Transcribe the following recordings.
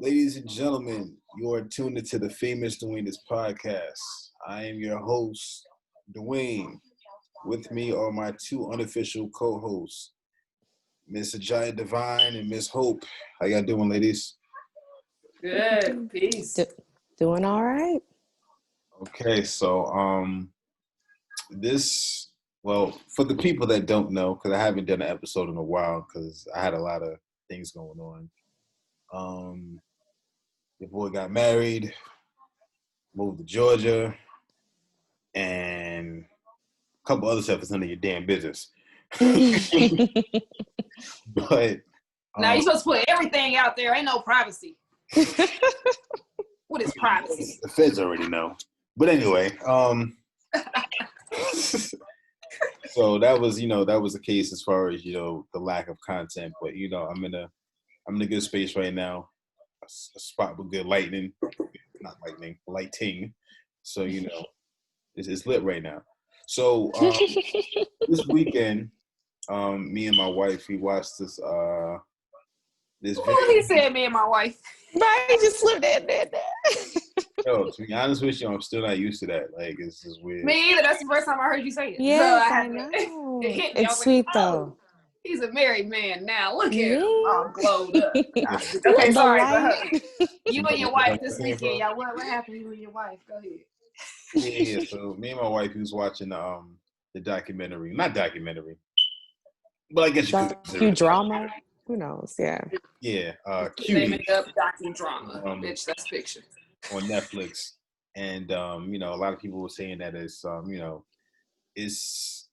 Ladies and gentlemen, you are tuned into the famous Dwayne's podcast. I am your host, Dwayne. With me are my two unofficial co-hosts, Miss Ajaya Divine and Miss Hope. How y'all doing, ladies? Good. Peace. Doing all right. Okay, so for the people that don't know, because I haven't done an episode in a while because I had a lot of things going on. Your boy got married, moved to Georgia, and a couple other stuff is none of your damn business. But now you're supposed to put everything out there. Ain't no privacy. What is privacy? The feds already know. But anyway, so that was the case as far as the lack of content. But I'm in a good space right now. A spot with good lighting. Lighting. So it's lit right now. So this weekend, me and my wife, we watched this video. He said me and my wife. Right, he just slipped in there. Yo, to be honest with you, I'm still not used to that. Like, it's just weird. Me either. That's the first time I heard you say it. Yes, so I know. It hit me. It's sweet though. He's a married man now. Look at him. All glowed up. Okay, The sorry. light. You and your wife this weekend, y'all. What happened? You and your wife. Go ahead. Yeah, so me and my wife, was watching the documentary. Not documentary, but I guess you could consider it drama. Who knows? Yeah. Yeah, They Cuties. make up docudrama. Bitch, that's fiction. On Netflix. And a lot of people were saying that it's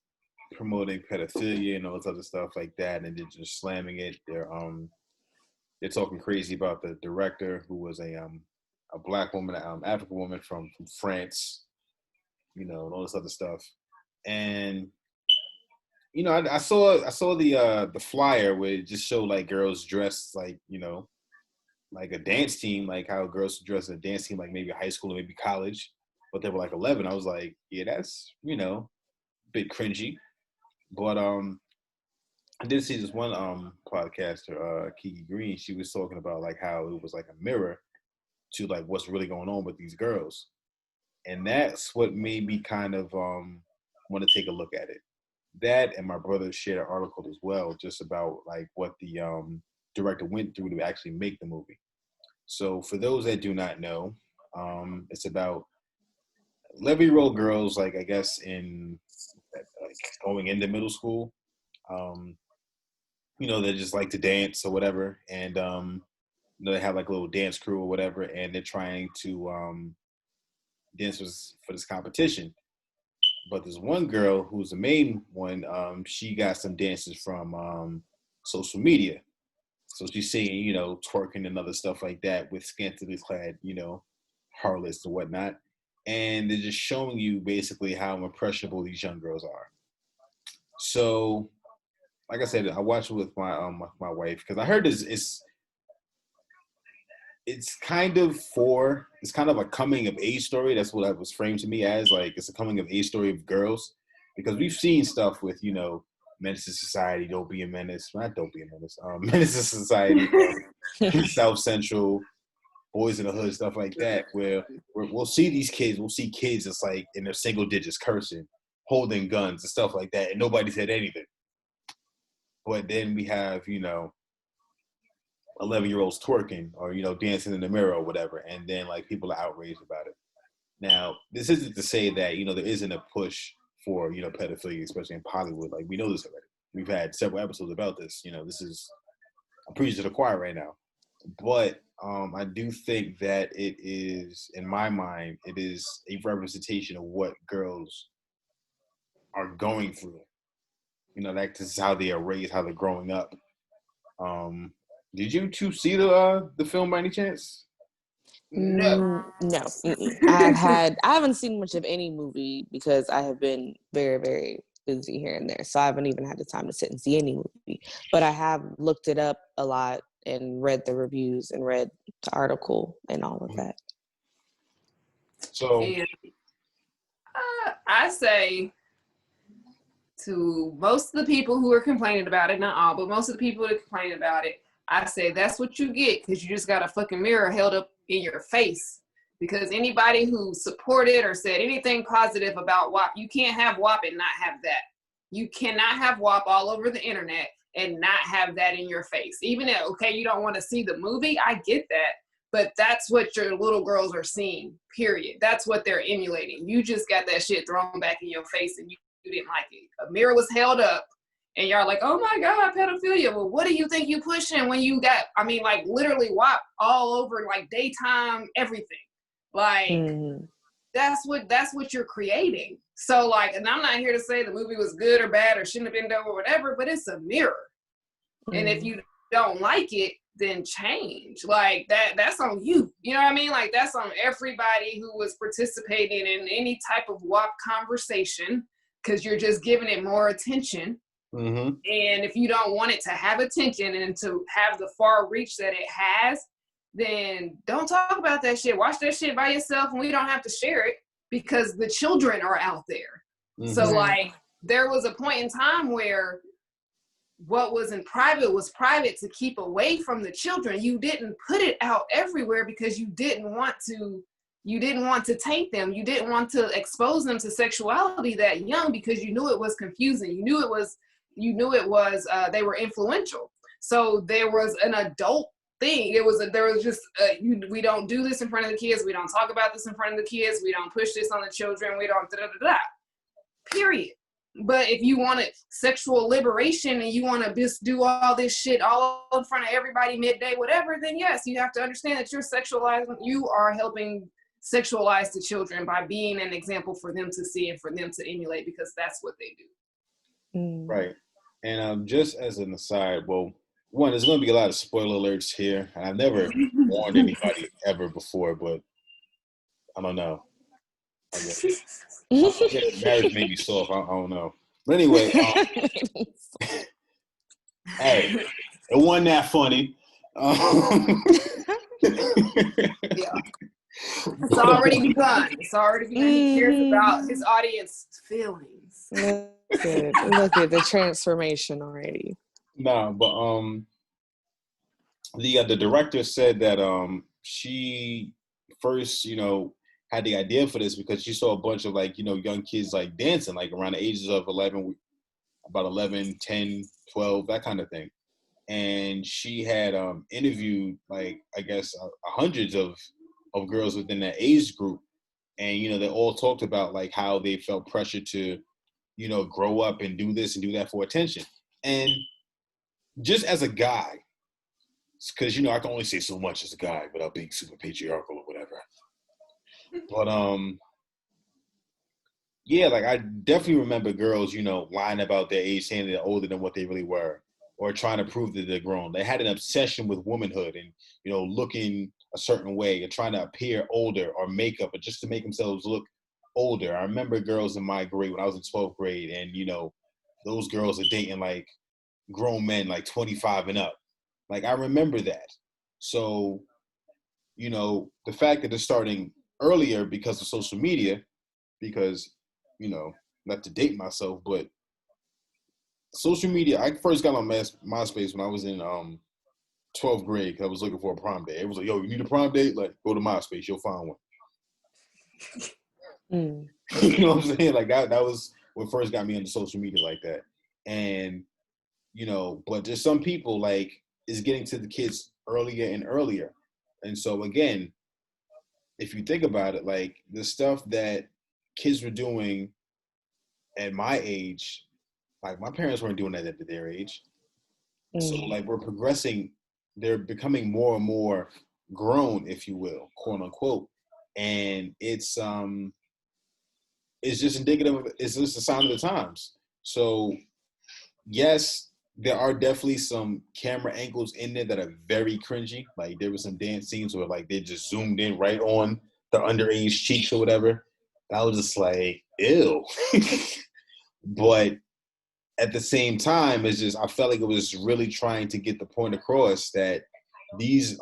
promoting pedophilia and all this other stuff like that, and they're just slamming it. They're talking crazy about the director, who was a black woman, African woman from France, and all this other stuff. And I saw the flyer where it just showed like girls dressed like like a dance team, like how girls dress in a dance team, like maybe high school or maybe college, but they were like 11. I was like, yeah, that's a bit cringy. But I did see this one podcaster, Kiki Green. She was talking about like how it was like a mirror to like what's really going on with these girls, and that's what made me kind of want to take a look at it. That, and my brother shared an article as well, just about like what the director went through to actually make the movie. So for those that do not know, it's about 11-year-old girls, like I guess in like going into middle school. They just like to dance or whatever, and they have like a little dance crew or whatever, and they're trying to dance for this competition. But there's one girl who's the main one. She got some dances from social media. So she's seeing, twerking and other stuff like that with scantily clad, harlots and whatnot. And they're just showing you basically how impressionable these young girls are. So, like I said, I watched it with my wife because I heard it's kind of a coming of age story. That's what it was framed to me as. Like, it's a coming of age story of girls, because we've seen stuff with, Menace to Society, Don't Be a Menace. Not Don't Be a Menace. Menace to Society, South Central, Boys in the Hood, stuff like that, where we'll see these kids. We'll see kids that's like in their single digits cursing, holding guns and stuff like that, and nobody said anything. But then we have, 11-year-olds twerking or, dancing in the mirror or whatever, and then like people are outraged about it. Now, this isn't to say that, there isn't a push for, pedophilia, especially in Hollywood. Like, we know this already. We've had several episodes about this. This is, I'm preaching to the choir right now. But I do think that it is, in my mind, it is a representation of what girls are going through. That this is how they are raised, how they're growing up. Did you two see the film by any chance? No. No. I haven't seen much of any movie because I have been very, very busy here and there. So I haven't even had the time to sit and see any movie. But I have looked it up a lot and read the reviews and read the article and all of that. So I say to most of the people who are complaining about it, not all, but most of the people who are complaining about it, I say that's what you get because you just got a fucking mirror held up in your face. Because anybody who supported or said anything positive about WAP, you can't have WAP and not have that. You cannot have WAP all over the internet and not have that in your face. Even if, okay, you don't want to see the movie, I get that. But that's what your little girls are seeing, period. That's what they're emulating. You just got that shit thrown back in your face and you didn't like it. A mirror was held up and y'all like, oh my God, pedophilia. Well, what do you think you pushing when you got, I mean, like literally WAP all over, like daytime, everything. Like, that's what you're creating. So like, and I'm not here to say the movie was good or bad or shouldn't have been done or whatever, but it's a mirror. And if you don't like it, then change. Like that's on you. You know what I mean? Like that's on everybody who was participating in any type of WAP conversation, because you're just giving it more attention. And if you don't want it to have attention and to have the far reach that it has, then don't talk about that shit. Watch that shit by yourself, and we don't have to share it because the children are out there. So like there was a point in time where what was in private was private to keep away from the children. You didn't put it out everywhere because you didn't want to taint them. You didn't want to expose them to sexuality that young because you knew it was confusing. You knew it was they were influential. So there was an adult thing. There was just we don't do this in front of the kids. We don't talk about this in front of the kids. We don't push this on the children. We don't period. But if you want sexual liberation and you want to just do all this shit all in front of everybody midday, whatever, then yes, you have to understand that you are helping sexualize the children by being an example for them to see and for them to emulate, because that's what they do. Right. And just as an aside, well, one, there's going to be a lot of spoiler alerts here, and I've never warned anybody ever before, but I don't know. I guess marriage made me soft. I don't know. But anyway, hey, it wasn't that funny. Yeah. It's already begun. He cares about his audience feelings. Look at the transformation already. Nah, but the director said that she first, had the idea for this because she saw a bunch of young kids dancing around the ages of 11, about 11, 10, 12, that kind of thing. And she had interviewed hundreds of girls within that age group, and they all talked about how they felt pressure to grow up and do this and do that for attention. And just as a guy, because I can only say so much as a guy without being super patriarchal or whatever. But yeah, I definitely remember girls, lying about their age, saying they're older than what they really were, or trying to prove that they're grown. They had an obsession with womanhood and looking a certain way and trying to appear older, or makeup, or just to make themselves look older. I remember girls in my grade when I was in 12th grade, and those girls are dating grown men 25 and up. I remember that. So the fact that it's starting earlier because of social media, because not to date myself, but social media, I first got on MySpace when I was in 12th grade because I was looking for a prom date. It was like, yo, you need a prom date? Go to MySpace, you'll find one. You know what I'm saying? That was what first got me into social media like that. And but there's some people is getting to the kids earlier and earlier. And so again, if you think about it, the stuff that kids were doing at my age, my parents weren't doing that at their age. So we're progressing, they're becoming more and more grown, if you will, quote unquote. And it's just indicative, it's just a sign of the times. So yes, there are definitely some camera angles in there that are very cringy. There were some dance scenes where they just zoomed in right on the underage cheeks or whatever. I was just ew. But at the same time, I felt like it was really trying to get the point across that this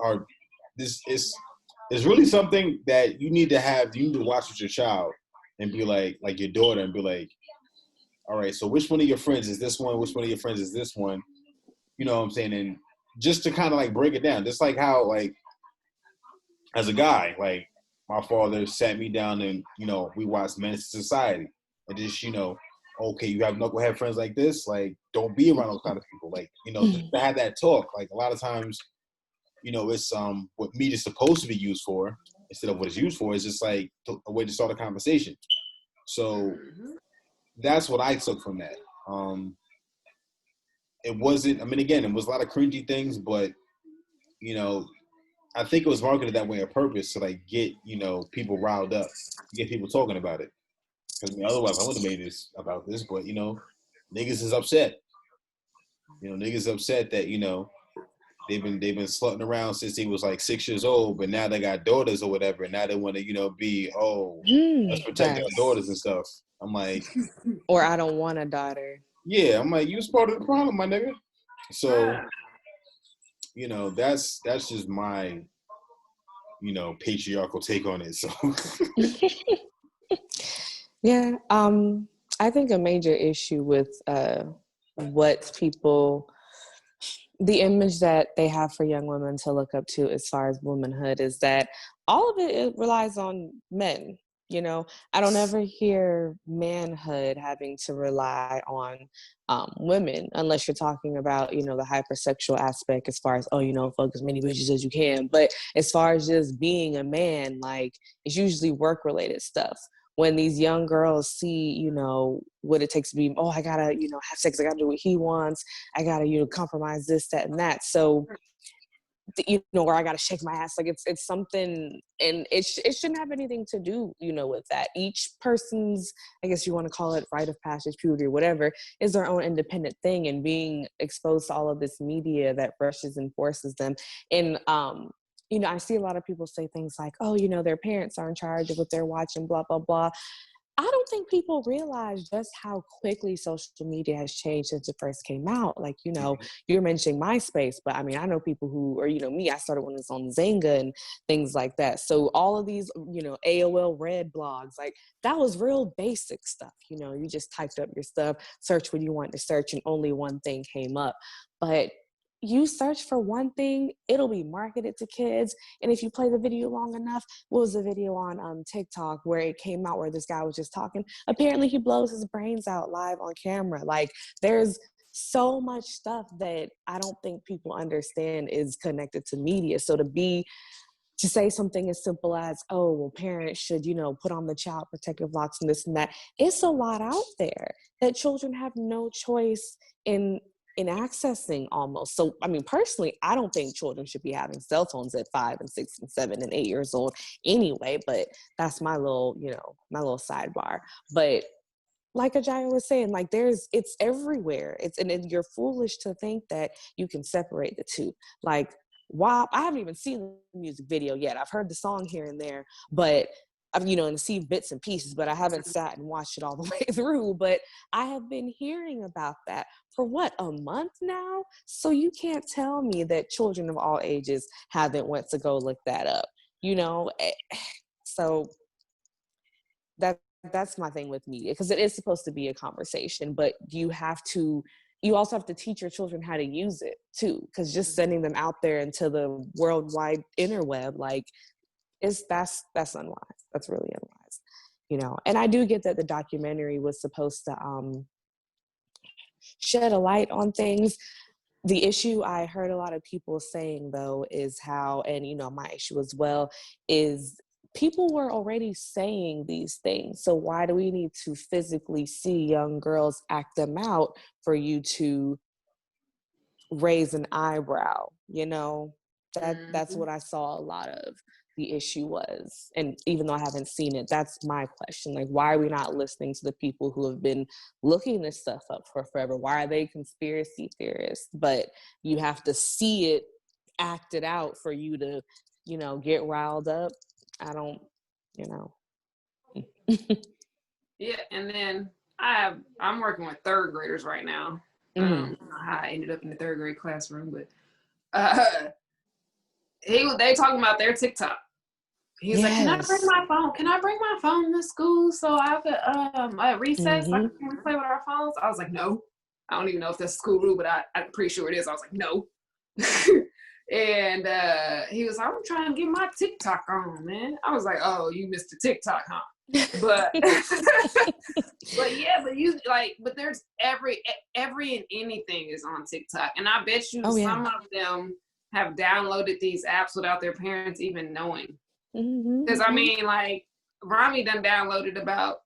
is really something that you need to watch with your child and be like your daughter, and be like, all right, so which one of your friends is this one? Which one of your friends is this one? You know what I'm saying? And just to kind of like break it down, just like how like as a guy, like my father sat me down and we watched Menace to Society, and just okay, you have knucklehead friends like this, like don't be around those kind of people, like just to have that talk. Like a lot of times, it's what meat is supposed to be used for instead of what it's used for. Is just like a way to start a conversation. So that's what I took from that. It wasn't. I mean, again, it was a lot of cringy things, but I think it was marketed that way on purpose to like get people riled up, get people talking about it. Because otherwise, I would have made this about this. But niggas is upset. Niggas upset that they've been slutting around since he was like 6 years old, but now they got daughters or whatever, and now they want to be let's protect our daughters and stuff. I'm like, or I don't want a daughter. Yeah, I'm like, you was part of the problem, my nigga. So that's just my patriarchal take on it. So yeah, I think a major issue with what people, the image that they have for young women to look up to as far as womanhood is that all of it relies on men. I don't ever hear manhood having to rely on women, unless you're talking about, the hypersexual aspect as far as, fuck as many bitches as you can. But as far as just being a man, like, it's usually work-related stuff. When these young girls see, what it takes to be, I gotta, have sex, I gotta do what he wants, I gotta, compromise this, that, and that. So, where I gotta shake my ass, like it's something, and it shouldn't have anything to do, with that. Each person's, I guess you want to call it rite of passage, puberty, or whatever, is their own independent thing, and being exposed to all of this media that rushes and forces them. And I see a lot of people say things like, oh, their parents are in charge of what they're watching, blah, blah, blah. I don't think people realize just how quickly social media has changed since it first came out. Like, you're mentioning MySpace, but I mean, I know people who, or, me, I started when it was on Zynga and things like that. So all of these, AOL Red blogs, like that was real basic stuff. You just typed up your stuff, search what you want to search, and only one thing came up. But you search for one thing, it'll be marketed to kids. And if you play the video long enough, what was the video on TikTok where it came out where this guy was just talking? Apparently he blows his brains out live on camera. Like, there's so much stuff that I don't think people understand is connected to media. So to say something as simple as, oh, well, parents should, put on the child protective locks and this and that, it's a lot out there that children have no choice in accessing almost. So, I mean, personally, I don't think children should be having cell phones at 5 and 6 and 7 and 8 years old anyway, but that's my little, my little sidebar. But like Ajaya was saying, like it's everywhere. And you're foolish to think that you can separate the two. Like, wow, I haven't even seen the music video yet. I've heard the song here and there, but and see bits and pieces, but I haven't sat and watched it all the way through. But I have been hearing about that for a month now? So you can't tell me that children of all ages haven't went to go look that up, So that's my thing with media, because it is supposed to be a conversation, but you also have to teach your children how to use it too, because just sending them out there into the worldwide interweb, like, that's unwise. That's really unwise, and I do get that the documentary was supposed to shed a light on things. The issue I heard a lot of people saying, though, is how, and my issue as well, is people were already saying these things. So why do we need to physically see young girls act them out for you to raise an eyebrow? That's what I saw a lot of the issue was. And even though I haven't seen it, that's my question. Like, why are we not listening to the people who have been looking this stuff up for forever? Why are they conspiracy theorists? But you have to see it acted out for you to, get riled up. I don't, Yeah, and then I'm working with third graders right now. I don't know how I ended up in the third grade classroom, but they talking about their TikTok. He's like, can I bring my phone? Can I bring my phone to school so I could at recess I can play with our phones? I was like, no. I don't even know if that's a school rule, but I'm pretty sure it is. I was like, no. And he was like, I'm trying to get my TikTok on, man. I was like, oh, you missed the TikTok, huh? But but yeah, but there's every and anything is on TikTok. And I bet you some of them have downloaded these apps without their parents even knowing. Because I mean, like, Rami done downloaded about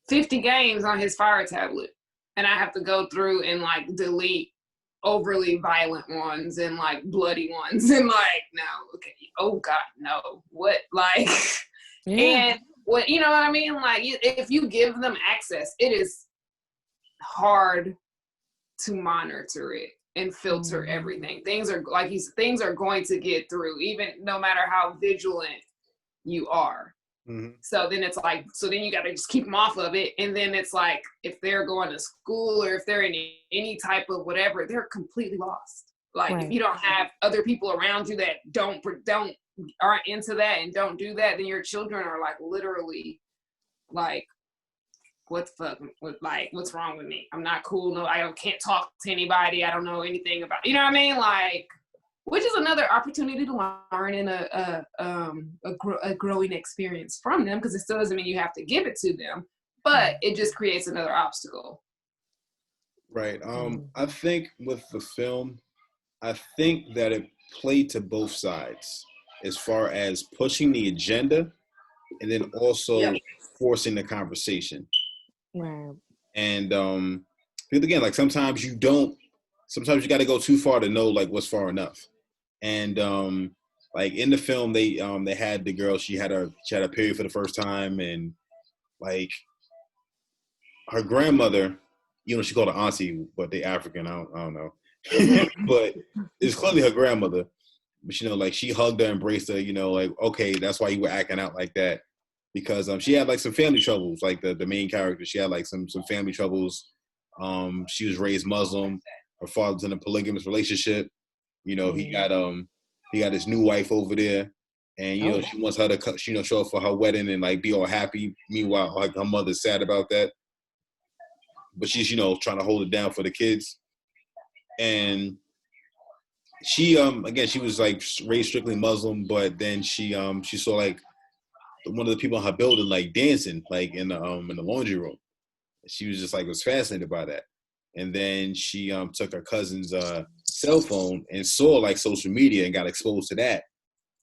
50 games on his Fire tablet. And I have to go through and like delete overly violent ones and like bloody ones. And like, no, okay, oh God, no. What, like, and what, you know what I mean? Like, if you give them access, it is hard to monitor it and filter everything. Things are, like things are going to get through, even no matter how vigilant you are. So then it's like, so then you got to just keep them off of it. And then it's like, if they're going to school or if they're in any type of whatever, they're completely lost. Like, if you don't have other people around you that aren't into that and don't do that, then your children are like literally like, what the fuck, what's wrong with me? I'm not cool. No, can't talk to anybody. I don't know anything about, you know what I mean? Like, which is another opportunity to learn and a growing experience from them, because it still doesn't mean you have to give it to them, but it just creates another obstacle. Right. I think with the film, I think that it played to both sides as far as pushing the agenda and then also forcing the conversation. Right. And because again, like sometimes you got to go too far to know like what's far enough. And like in the film, they had the girl. She had a period for the first time, and like her grandmother, you know, she called her auntie, but they African. I don't know, but it's clearly her grandmother. But you know, like she hugged her, embraced her. You know, like okay, that's why you were acting out like that, because she had like some family troubles. Like the main character, she had like some family troubles. She was raised Muslim. Her father's in a polygamous relationship. You know, he got his new wife over there, and you know she wants her to show up for her wedding and like be all happy. Meanwhile, like her mother's sad about that, but she's trying to hold it down for the kids. And she again, she was like raised strictly Muslim, but then she saw like one of the people in her building like dancing like in the laundry room. She was just like was fascinated by that. And then she took her cousin's cell phone and saw like social media and got exposed to that.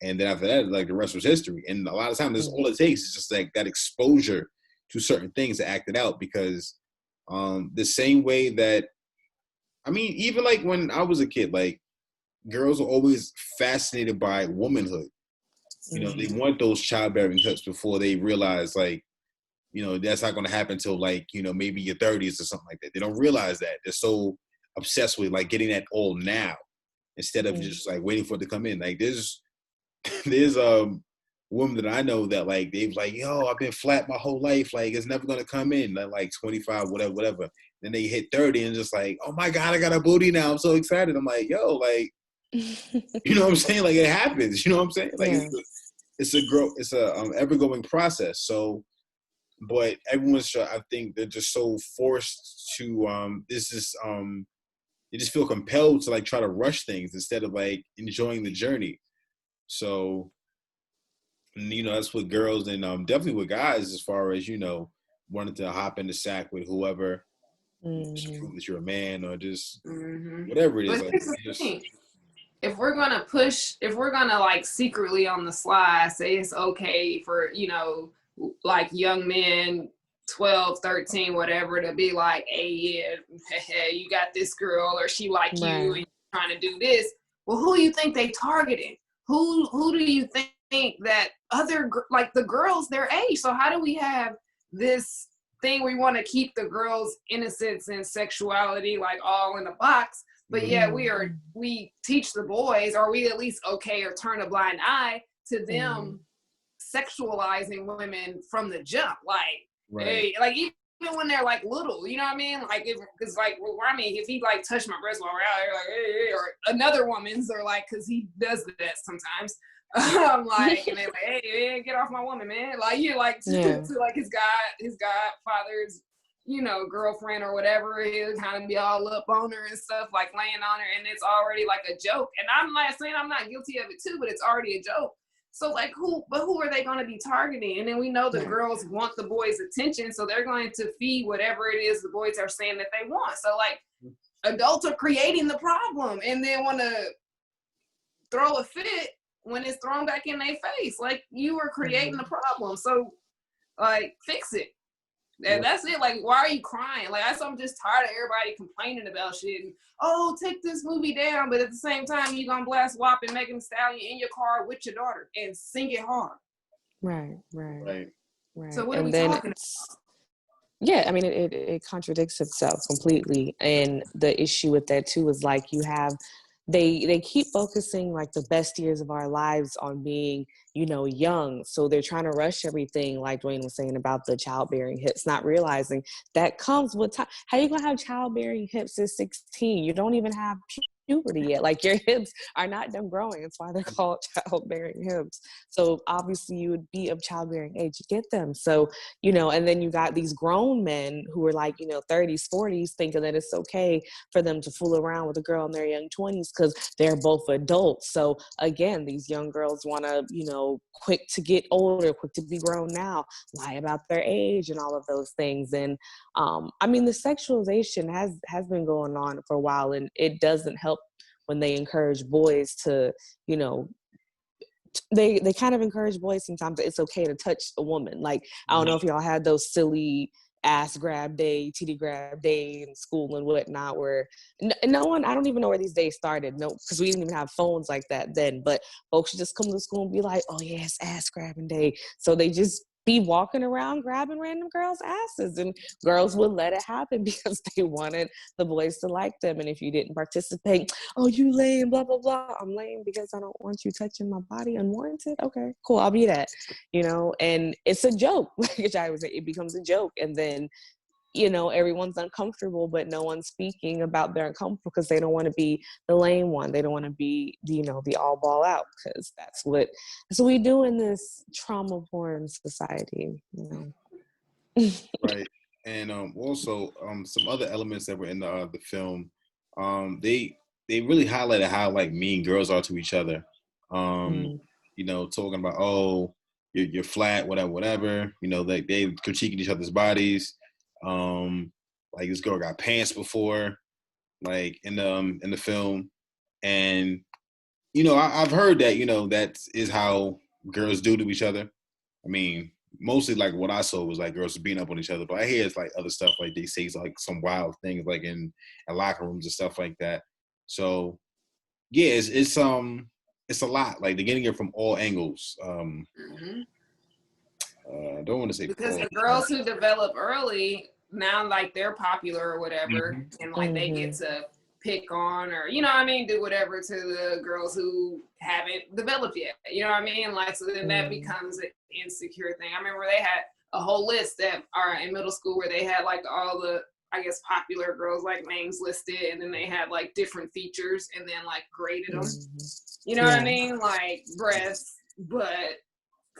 And then after that, like the rest was history. And a lot of times, that's all it takes is just like that exposure to certain things to act it out. Because the same way that, I mean, even like when I was a kid, like girls are always fascinated by womanhood. You know, they want those childbearing hips before they realize like, that's not going to happen until like, maybe your 30s or something like that. They don't realize that. They're so obsessed with like getting that all now instead of just like waiting for it to come in. Like there's women that I know that like, they've like, yo, I've been flat my whole life. Like it's never going to come in. Like 25, whatever. Then they hit 30 and just like, oh my God, I got a booty now. I'm so excited. I'm like, yo, like, you know what I'm saying? Like it happens. You know what I'm saying? Like it's a ever going process. So, but everyone's, I think they're just so forced to, they just feel compelled to like try to rush things instead of like enjoying the journey. So, that's with girls and definitely with guys as far as, wanting to hop in the sack with whoever, just prove that you're a man or just whatever it is. But Like, here's the thing. If we're gonna like secretly on the sly say it's okay for, like young men, 12, 13, whatever, to be like, hey, yeah, you got this girl or she like you and you're trying to do this. Well, who do you think they targeted? Who do you think that like the girls their age? So how do we have this thing where we want to keep the girls' innocence and sexuality like all in a box? But yeah, we teach the boys, or we at least okay or turn a blind eye to them sexualizing women from the jump. Like, hey, like even when they're like little, you know what I mean? Like, because like, if he like touched my breast while we're out here, like, hey, or another woman's, or like, because he does that sometimes. Like, and they're like, hey, get off my woman, man. Like, you like to like his godfather's you know, girlfriend or whatever, he'll kind of be all up on her and stuff, like laying on her, and it's already like a joke. And I'm not saying I'm not guilty of it too, but it's already a joke. So like who are they going to be targeting? And then we know the girls want the boys' attention, so they're going to feed whatever it is the boys are saying that they want. So like adults are creating the problem and then want to throw a fit when it's thrown back in their face. Like, you were creating the problem, so like fix it. And that's it. Like, why are you crying? Like, I'm just tired of everybody complaining about shit. And, oh, take this movie down, but at the same time, you gonna blast WAP and Megan Thee Stallion in your car with your daughter and sing it hard. Right. So what and are we then talking about? Yeah, I mean, it contradicts itself completely. And the issue with that too is like you have, they keep focusing like the best years of our lives on being, you know, young. So they're trying to rush everything, like Dwayne was saying about the childbearing hips, not realizing that comes with time. How you gonna have childbearing hips at 16? You don't even have puberty yet. Like, your hips are not done growing. That's why they're called childbearing hips. So obviously you would be of childbearing age to get them. So, you know, and then you got these grown men who are like, you know, 30s, 40s, thinking that it's okay for them to fool around with a girl in their young 20s because they're both adults. So again, these young girls want to, you know, quick to get older, quick to be grown now, lie about their age and all of those things. And I mean, the sexualization has been going on for a while, and it doesn't help when they encourage boys to, you know, they kind of encourage boys sometimes that it's okay to touch a woman. Like, I don't know if y'all had those silly ass grab day, titty grab day in school and whatnot, where no one, I don't even know where these days started. No, because we didn't even have phones like that then, but folks should just come to school and be like, oh yeah, it's ass grabbing day. So they just be walking around grabbing random girls' asses, and girls would let it happen because they wanted the boys to like them. And if you didn't participate, oh, you lame, blah, blah, blah. I'm lame because I don't want you touching my body unwarranted. Okay, cool, I'll be that, you know? And it's a joke. Like I was saying, it becomes a joke. And then, you know, everyone's uncomfortable, but no one's speaking about their uncomfortable because they don't want to be the lame one. They don't want to be, you know, the all ball out, because that's what we do in this trauma porn society, you know. Right. And also some other elements that were in the film, they really highlighted how like mean girls are to each other. You know, talking about, oh, you're flat, whatever. You know, like they critiquing each other's bodies. Like, this girl got pants before, like in the film, and you know, I've heard that, you know, that is how girls do to each other. I mean, mostly like what I saw was like girls beating up on each other, but I hear it's like other stuff, like they say like some wild things like in locker rooms and stuff like that. So yeah, it's a lot. Like, they're getting it from all angles. I don't want to say Because Paul. the girls who develop early now, like, they're popular or whatever, and like they get to pick on, or, you know what I mean, do whatever to the girls who haven't developed yet. You know what I mean? Like, so then that becomes an insecure thing. I remember they had a whole list that are in middle school where they had like all the, I guess, popular girls like names listed, and then they had like different features and then like graded them. You know what I mean? Like breasts, butt,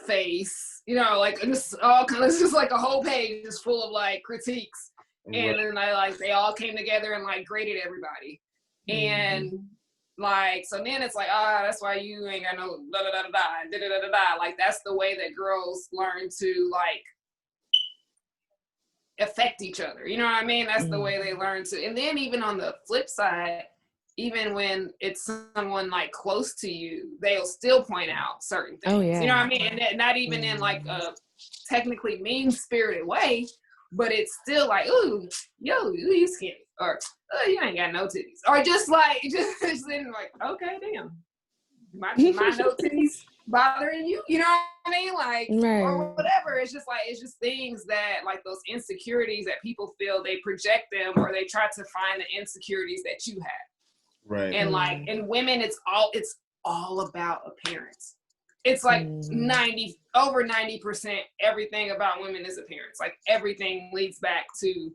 face, you know, like just all kind of, just like a whole page just full of like critiques. And then they all came together and like graded everybody. And like, so then it's like, that's why you ain't got no da da da da da da da da da. Like, that's the way that girls learn to like affect each other. You know what I mean? That's the way they learn to. And then even on the flip side, even when it's someone like close to you, they'll still point out certain things. You know what I mean? And not even in like a technically mean-spirited way, but it's still like, ooh, yo, you skinny, or oh, you ain't got no titties, or just like, just in like, okay, damn, my no titties bothering you, you know what I mean? Like, or whatever. It's just like, it's just things that like those insecurities that people feel, they project them, or they try to find the insecurities that you have. Right. And like, in women, it's all about appearance. It's like over 90%, everything about women is appearance. Like, everything leads back to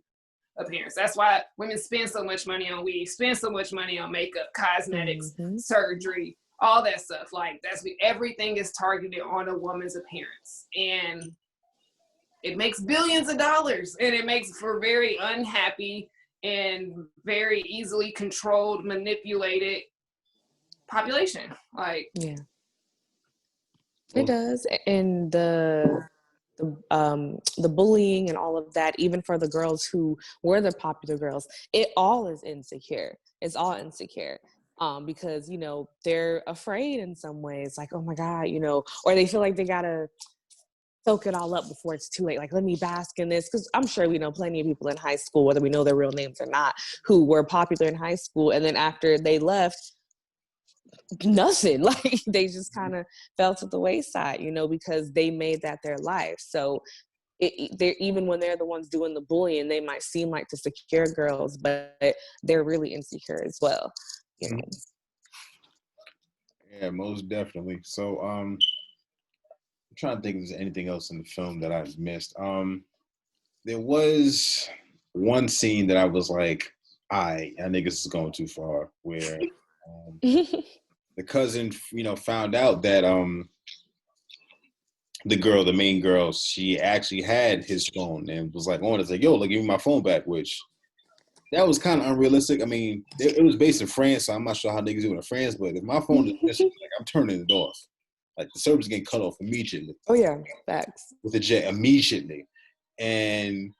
appearance. That's why women spend so much money on weave, spend so much money on makeup, cosmetics, surgery, all that stuff. Like, everything is targeted on a woman's appearance. And it makes billions of dollars, and it makes for very unhappy and very easily controlled, manipulated population. Like, yeah, it does. And the bullying and all of that, even for the girls who were the popular girls, it all is insecure. It's all insecure. Because, you know, they're afraid in some ways, like, oh my God, you know, or they feel like they gotta soak it all up before it's too late. Like, let me bask in this. Because I'm sure we know plenty of people in high school, whether we know their real names or not, who were popular in high school. And then after they left, nothing. Like, they just kind of fell to the wayside, you know, because they made that their life. So they're, even when they're the ones doing the bullying, they might seem like the secure girls, but they're really insecure as well, you know. Yeah, most definitely. So, I'm trying to think if there's anything else in the film that I've missed. There was one scene that I was like, I think this is going too far, where the cousin, you know, found out that the main girl, she actually had his phone and was like on it, like, yo, like, give me my phone back, which that was kind of unrealistic. I mean, it was based in France, so I'm not sure how niggas do it in France, but if my phone is missing, like, I'm turning it off. Like, the service getting cut off immediately. Oh yeah, facts. With the jet immediately. And,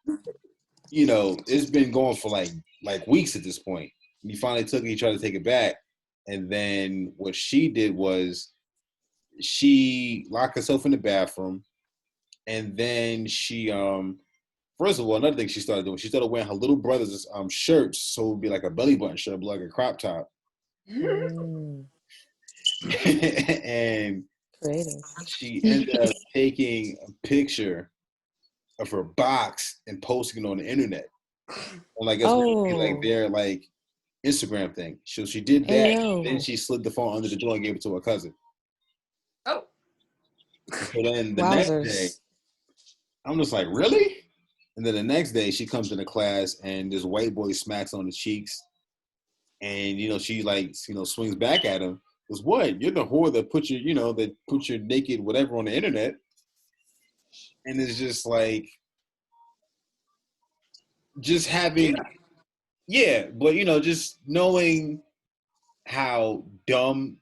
you know, it's been going for like weeks at this point. And he finally took it, he tried to take it back. And then what she did was she locked herself in the bathroom. And then she first of all, another thing she started doing, she started wearing her little brother's shirts, so it would be like a belly button shirt, like a crop top. Mm. And Creative. she ended up taking a picture of her box and posting it on the internet. And like, it's like their like Instagram thing. So she did that. Hey, Then she slid the phone under the door and gave it to her cousin. oh. So then the next day, I'm just like, really? And then the next day, she comes into class and this white boy smacks on the cheeks, and, you know, she, like, you know, swings back at him. Goes, what? You're the whore that put your naked whatever on the internet. And it's just like, just having, yeah, but, you know, just knowing how dumb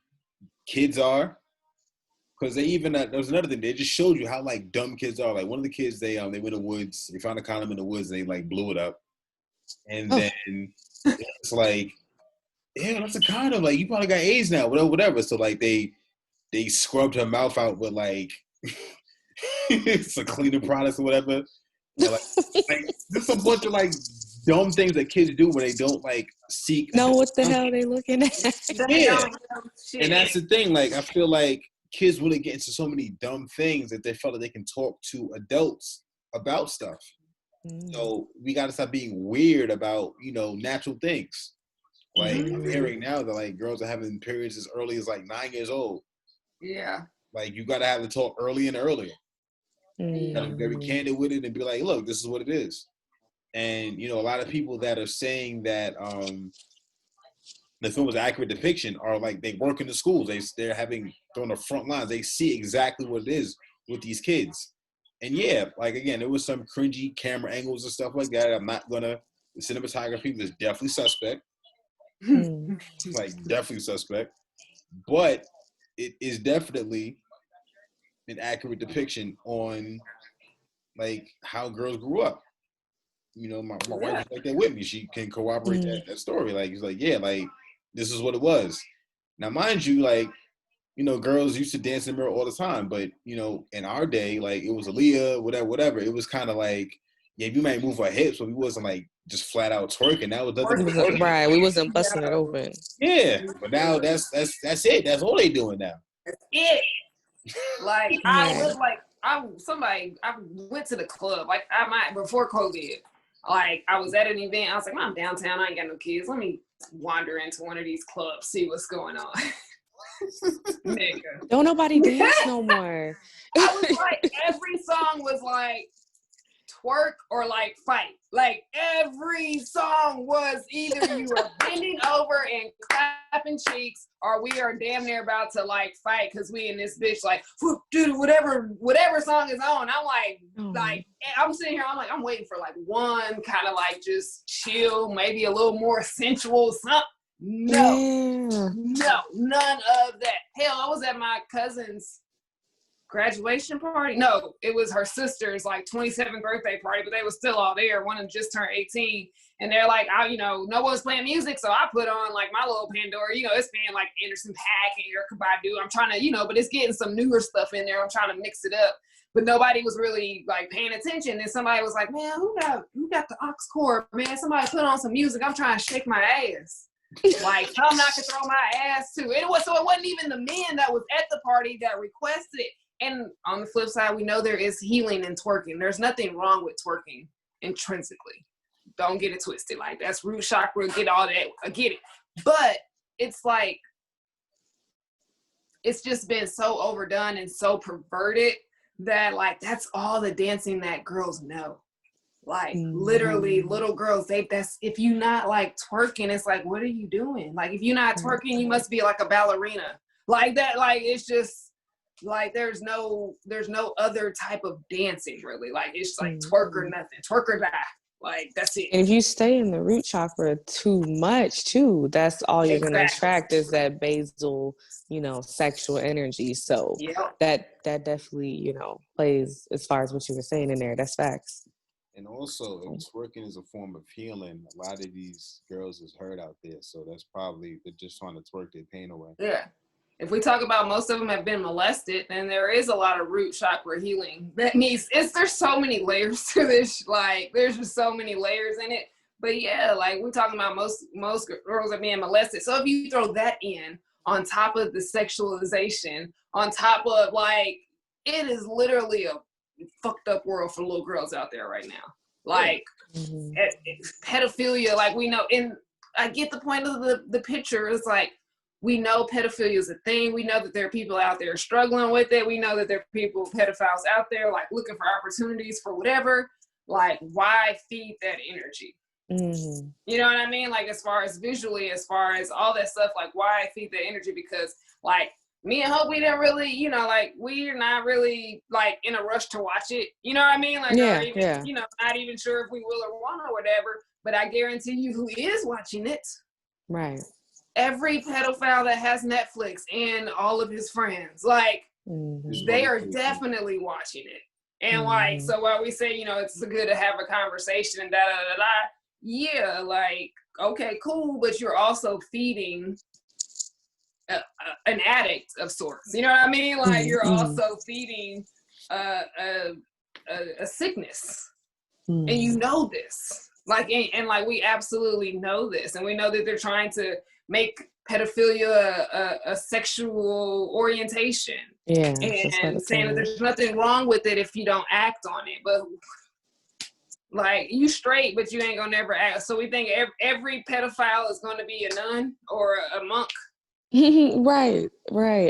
kids are. Because they even, there was another thing, they just showed you how, like, dumb kids are. Like, one of the kids, they went in the woods, they found a condom in the woods, and they, like, blew it up. And then it's like, yeah, that's a condom. Like, you probably got AIDS now, whatever. So, like, they scrubbed her mouth out with, like, some cleaning products or whatever. And, like there's a bunch of, like, dumb things that kids do when they don't, like, seek. know what the hell they looking at. Yeah. And that's the thing. Like, I feel like kids really get into so many dumb things that they feel like they can talk to adults about stuff. So we got to stop being weird about, you know, natural things. Like, I'm hearing now that, like, girls are having periods as early as, like, 9 years old. Yeah. Like, you got to have the talk early and earlier. You got to be very candid with it and be like, look, this is what it is. And, you know, a lot of people that are saying that the film is an accurate depiction are, like, they work in the schools. They're on the front lines. They see exactly what it is with these kids. And yeah, like, again, there was some cringy camera angles and stuff like that. I'm not gonna. The cinematography was definitely suspect. Like, definitely suspect. But it is definitely an accurate depiction on, like, how girls grew up. You know, my wife was like that with me. She can corroborate that story. Like, he's like, yeah, like, this is what it was. Now, mind you, like, you know, girls used to dance in the mirror all the time, but, you know, in our day, like, it was Aaliyah, whatever. It was kind of like, yeah, you might move our hips, but we wasn't, like, just flat out twerking. That was nothing. Right, we wasn't busting it open. Yeah, but now that's it. That's all they doing now. That's it. Like, I went to the club, like, before COVID. Like, I was at an event. I was like, I'm downtown. I ain't got no kids. Let me wander into one of these clubs, see what's going on. Nigga. Don't nobody dance no more. I was like, every song was like twerk or like fight. Like every song was either you are bending over and clapping cheeks, or we are damn near about to like fight because we in this bitch like, dude, whatever song is on. I'm like I'm sitting here. I'm like, I'm waiting for like one kind of like just chill, maybe a little more sensual something. No, none of that. Hell, I was at my cousin's graduation party. No, it was her sister's like 27th birthday party, but they were still all there. One of them just turned 18, and they're like, no one's playing music, so I put on like my little Pandora. It's playing like Anderson .Paak and Erykah Badu. I'm trying to, but it's getting some newer stuff in there. I'm trying to mix it up, but nobody was really like paying attention. And somebody was like, man, who got the aux cord? Man, somebody put on some music. I'm trying to shake my ass. Like, tell them I can throw my ass too. It wasn't even the men that was at the party that requested it. And on the flip side, we know there is healing in twerking. There's nothing wrong with twerking intrinsically. Don't get it twisted. Like, that's root chakra, get all that. I get it. But it's like, it's just been so overdone and so perverted that like, that's all the dancing that girls know. Like literally little girls, that's if you not like twerking, it's like, what are you doing? Like, if you're not twerking, you must be like a ballerina. Like that, like it's just like there's no other type of dancing really. Like it's like twerk or nothing. Twerk or die. Like that's it. And if you stay in the root chakra too much too, that's all you're gonna attract is that basal, sexual energy. So that definitely, plays as far as what you were saying in there. That's facts. And also, if twerking is a form of healing, a lot of these girls is hurt out there. So that's probably, they're just trying to twerk their pain away. Yeah. If we talk about most of them have been molested, then there is a lot of root chakra healing. That means there's so many layers to this. Like, there's just so many layers in it. But yeah, like we're talking about most girls are being molested. So if you throw that in on top of the sexualization, on top of like, it is literally a fucked up world for little girls out there right now. Like pedophilia, like we know, and I get the point of the picture. It's like, we know pedophilia is a thing. We know that there are people out there struggling with it. We know that there are pedophiles out there like looking for opportunities for whatever. Like, why feed that energy? You know what I mean? Like, as far as visually, as far as all that stuff, like, why feed that energy? Because like, me and Hope, we didn't really, like, we're not really, like, in a rush to watch it. You know what I mean? Like, or even, not even sure if we will or won't or whatever. But I guarantee you who is watching it. Right. Every pedophile that has Netflix and all of his friends, like, they are definitely watching it. And, like, so while we say, it's good to have a conversation and da-da-da-da, yeah, like, okay, cool, but you're also feeding an addict of sorts. You know what I mean? Like, you're also feeding a sickness. And you know this. Like, and like, we absolutely know this. And we know that they're trying to make pedophilia a sexual orientation. Yeah. And saying that there's nothing wrong with it if you don't act on it. But like, you straight, but you ain't gonna never act. So we think every pedophile is gonna be a nun or a monk. Right.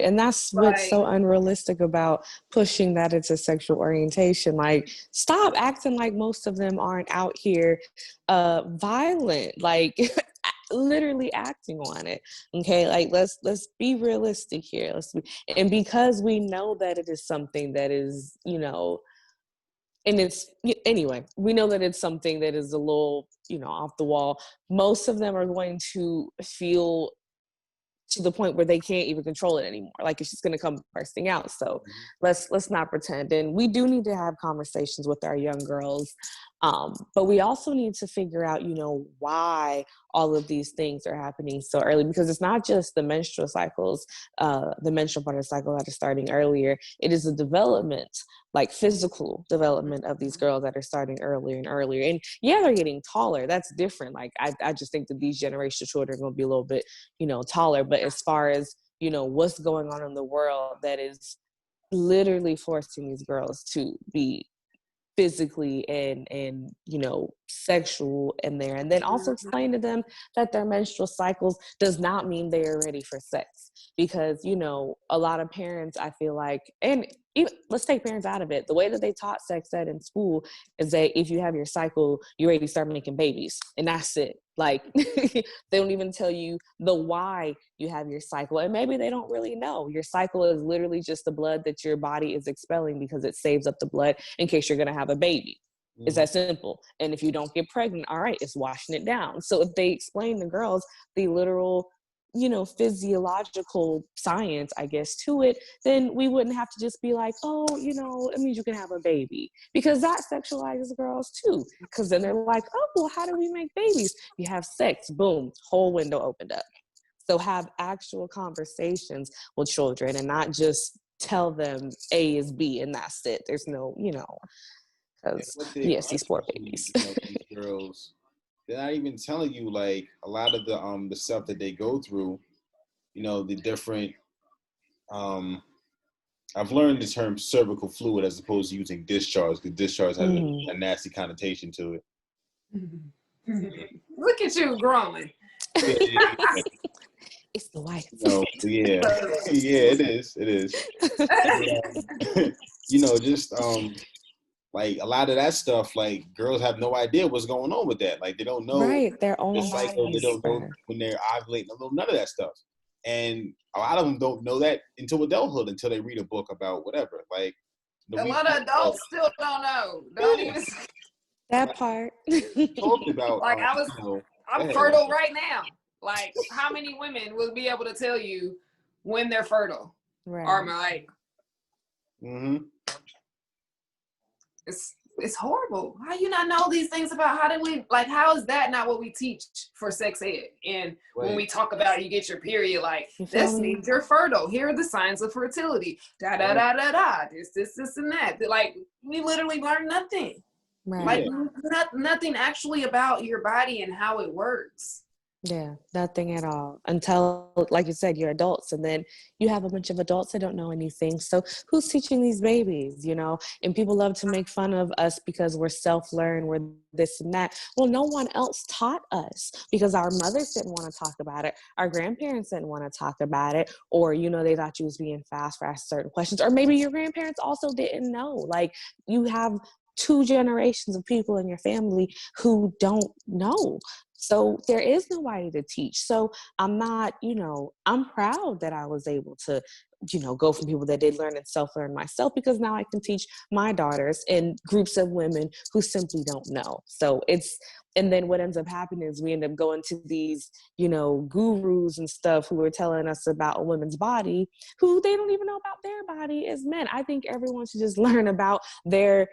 And that's what's so unrealistic about pushing that into sexual orientation. Like, stop acting like most of them aren't out here violent, like literally acting on it. Okay, like let's be realistic here. And because we know that it is something that is, and it's, anyway, we know that it's something that is a little, off the wall. Most of them are going to feel to the point where they can't even control it anymore. Like, it's just going to come bursting out. So let's not pretend. And we do need to have conversations with our young girls. But we also need to figure out, why all of these things are happening so early, because it's not just the menstrual cycles, the menstrual part of the cycle that are starting earlier. It is a development, like physical development of these girls that are starting earlier and earlier. And yeah, they're getting taller. That's different. Like, I just think that these generational children are going to be a little bit, taller. But as far as, what's going on in the world that is literally forcing these girls to be physically and sexual in there, and then also explain to them that their menstrual cycles does not mean they are ready for sex, because a lot of parents, I feel like, and even, let's take parents out of it, the way that they taught sex ed in school is that if you have your cycle, you're ready to start making babies, and that's it. Like they don't even tell you the why you have your cycle, and maybe they don't really know. Your cycle is literally just the blood that your body is expelling because it saves up the blood in case you're going to have a baby. It's that simple. And if you don't get pregnant, all right, it's washing it down. So if they explain to girls the literal physiological science, I guess, to it, then we wouldn't have to just be like, oh, it means you can have a baby, because that sexualizes girls too. Because then they're like, oh, well, how do we make babies? You have sex, boom, whole window opened up. So have actual conversations with children and not just tell them A is B and that's it. There's no, because yes, these poor babies. These girls, they're not even telling you like a lot of the stuff that they go through. The different. I've learned the term cervical fluid as opposed to using discharge, because discharge has a nasty connotation to it. Look at you growing. It's the white. Yeah, it is. It is. Just like a lot of that stuff, like girls have no idea what's going on with that. Like they don't know their own cycle. They don't know when they're ovulating. They don't know none of that stuff. And a lot of them don't know that until adulthood, until they read a book about whatever. Like a lot of adults still don't know. Don't even that part. Talked about like I'm fertile right now. Like how many women will be able to tell you when they're fertile? Right. Or like it's horrible. How you not know these things about how is that not what we teach for sex ed? And when we talk about you get your period, like this means you're fertile. Here are the signs of fertility. Da da da da da. This and that. Like we literally learn nothing. Right. Like nothing actually about your body and how it works. Yeah, nothing at all until, like you said, you're adults, and then you have a bunch of adults that don't know anything. So who's teaching these babies, And people love to make fun of us because we're self-learned, we're this and that. Well, no one else taught us because our mothers didn't want to talk about it. Our grandparents didn't want to talk about it, or, they thought you was being fast for asking certain questions, or maybe your grandparents also didn't know. Like you have 2 generations of people in your family who don't know. So there is nobody to teach. So I'm not, I'm proud that I was able to, go from people that did learn and self-learn myself, because now I can teach my daughters and groups of women who simply don't know. So and then what ends up happening is we end up going to these, gurus and stuff who are telling us about a woman's body, who they don't even know about their body as men. I think everyone should just learn about their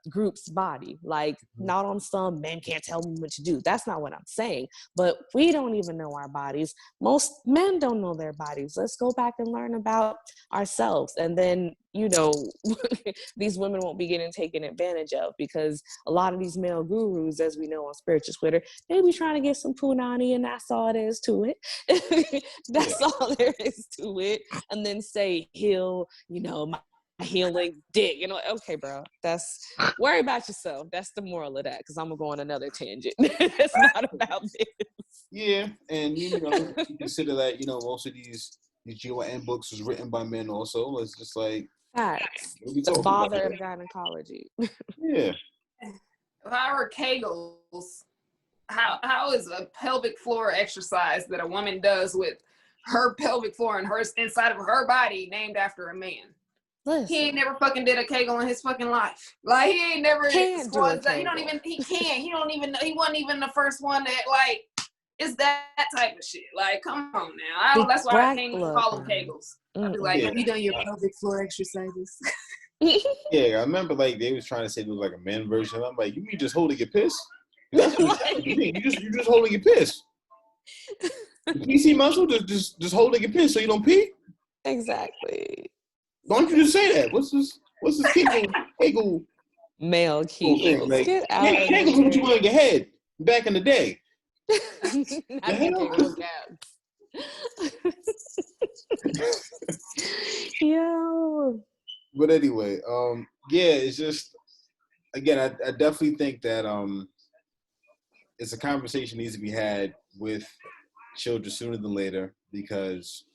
group's body. Like not on some men can't tell me what to do. That's not what I'm saying. But we don't even know our bodies. Most men don't know their bodies. Let's go back and learn about ourselves. And then, these women won't be getting taken advantage of, because a lot of these male gurus, as we know on spiritual Twitter, they be trying to get some punani, and that's all it is to it. That's all there is to it. And then say heal, my healing dick. Okay, bro, that's worry about yourself. That's the moral of that, because I'm gonna go on another tangent. It's not about this. Yeah, and you consider that most of these GYN books was written by men also. It's just like facts. The father of gynecology. Yeah. If I were Kegels, how is a pelvic floor exercise that a woman does with her pelvic floor and her inside of her body named after a man? Listen. He ain't never fucking did a Kegel in his fucking life. Like he ain't never squats that. He don't even know. He wasn't even the first one that like it's that type of shit. Like, come on now. That's why I can't even call them Kegels. I'd be like, have you done your pelvic floor exercises? Yeah, I remember like they was trying to say it was like a men version. I'm like, you mean just holding your piss? That's what you mean. You just holding your piss. The PC muscle just holding your piss so you don't pee. Exactly. Don't you just say that? What's this Kegel male Kegels? Like, get out of Kegels what you want in your head back in the day. Yo. But anyway, yeah, it's just again, I definitely think that it's a conversation needs to be had with children sooner than later because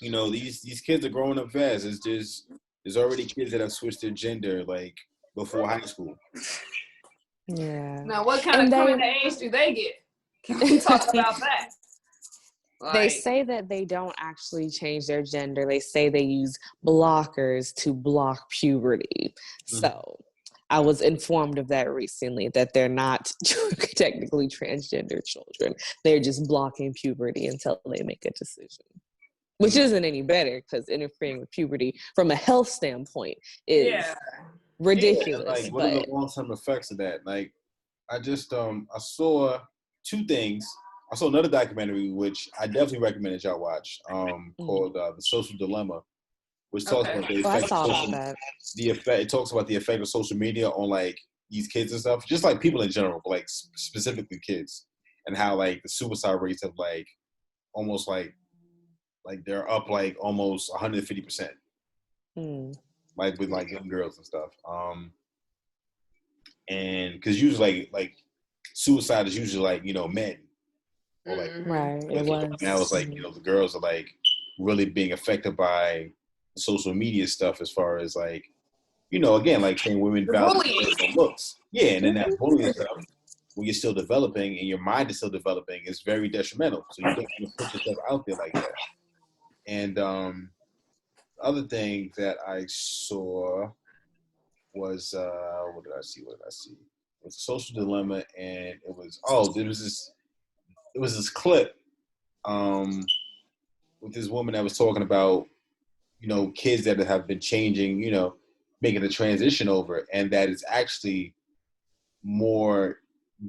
these kids are growing up fast. It's just there's already kids that have switched their gender like before high school. Yeah. Now, what kind And of coming to age do they get? Can we talk about that? They say that they don't actually change their gender. They say they use blockers to block puberty. Mm-hmm. So I was informed of that recently, that they're not technically transgender children. They're just blocking puberty until they make a decision. Which isn't any better because interfering with puberty from a health standpoint is ridiculous. Like, what are the long-term effects of that? Like, I saw two things. I saw another documentary which I definitely recommend that y'all watch, called The Social Dilemma, which talks about the effect. It talks about the effect of social media on like these kids and stuff, just like people in general, but like specifically kids, and how like the suicide rates have like almost like they're up like almost 150%, like with like young girls and stuff. And because usually like suicide is usually like men. Or like, right. Now it's like the girls are like really being affected by social media stuff as far as like again like saying women value looks. Yeah, and then that bullying stuff when you're still developing and your mind is still developing is very detrimental. So you don't want to put yourself out there like that. And the other thing that I saw was what did I see? It was a social dilemma, and it was this clip with this woman that was talking about kids that have been changing, making the transition over, and that it's actually more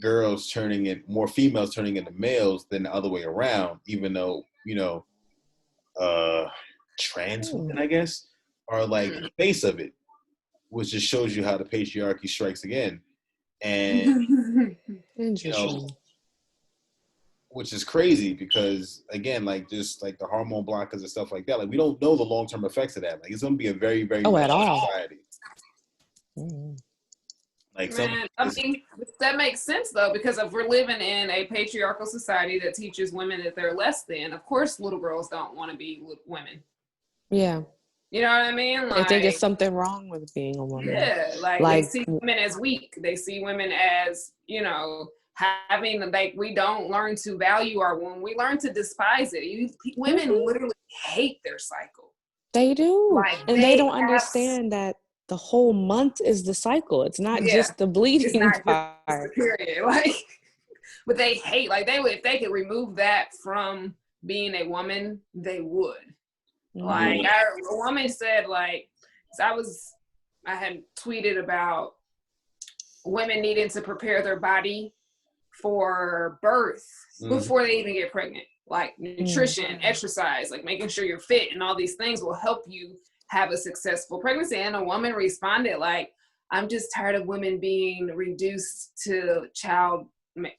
females turning into males than the other way around, even though trans women, I guess, are like the face of it, which just shows you how the patriarchy strikes again. And Interesting. Which is crazy because again, like just like the hormone blockers and stuff like that, like we don't know the long-term effects of that. Like it's going to be a very, very at all society. Like I mean, that makes sense though, because if we're living in a patriarchal society that teaches women that they're less than, of course little girls don't want to be women. Yeah. You know what I mean? Like, they think it's something wrong with being a woman. Yeah, like they see women as weak. They see women as, having like we don't learn to value our womb. We learn to despise it. Women literally hate their cycle. They do. Like, and they don't understand that the whole month is the cycle. It's not just the bleeding part. Just the period. Like, but they hate, like if they could remove that from being a woman, they would. Like a woman said, like, I had tweeted about women needing to prepare their body for birth before they even get pregnant. Like nutrition, exercise, like making sure you're fit and all these things will help you have a successful pregnancy. And a woman responded like, I'm just tired of women being reduced to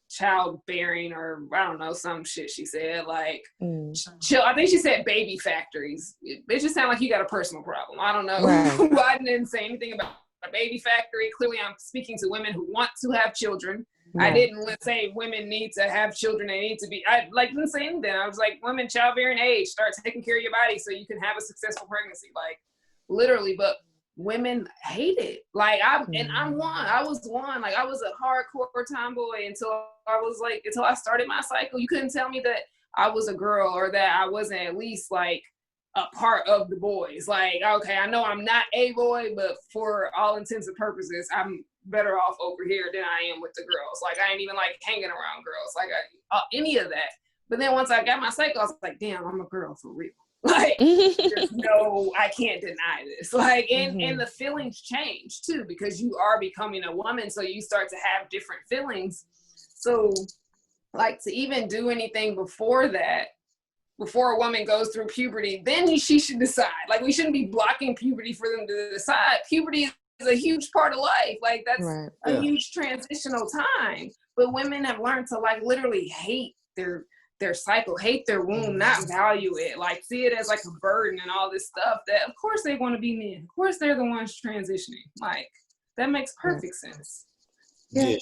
childbearing, or I don't know, some shit she said, like I think she said baby factories. It just sounded like you got a personal problem. I don't know. Right. I didn't say anything about a baby factory. Clearly I'm speaking to women who want to have children. I didn't say women need to have children. They need to be, I didn't say anything. I was like, women childbearing age, start taking care of your body so you can have a successful pregnancy. Like literally, but women hate it. Like I was one. Like I was a hardcore tomboy until I started my cycle. You couldn't tell me that I was a girl or that I wasn't at least like a part of the boys. Like, okay, I know I'm not a boy, but for all intents and purposes, I'm better off over here than I am with the girls. Like I ain't even like hanging around girls, like any of that. But then once I got my cycle, I was like, damn, I'm a girl for real. Like, there's no, I can't deny this. Like, and the feelings change too, because you are becoming a woman. So you start to have different feelings. So like to even do anything before that, before a woman goes through puberty, then she should decide. Like we shouldn't be blocking puberty for them to decide. Puberty is a huge part of life. Like that's a huge transitional time. But women have learned to like literally hate their cycle, hate their womb, not value it, like see it as like a burden and all this stuff that of course they want to be men. Of course they're the ones transitioning. Like That makes perfect sense. Yeah.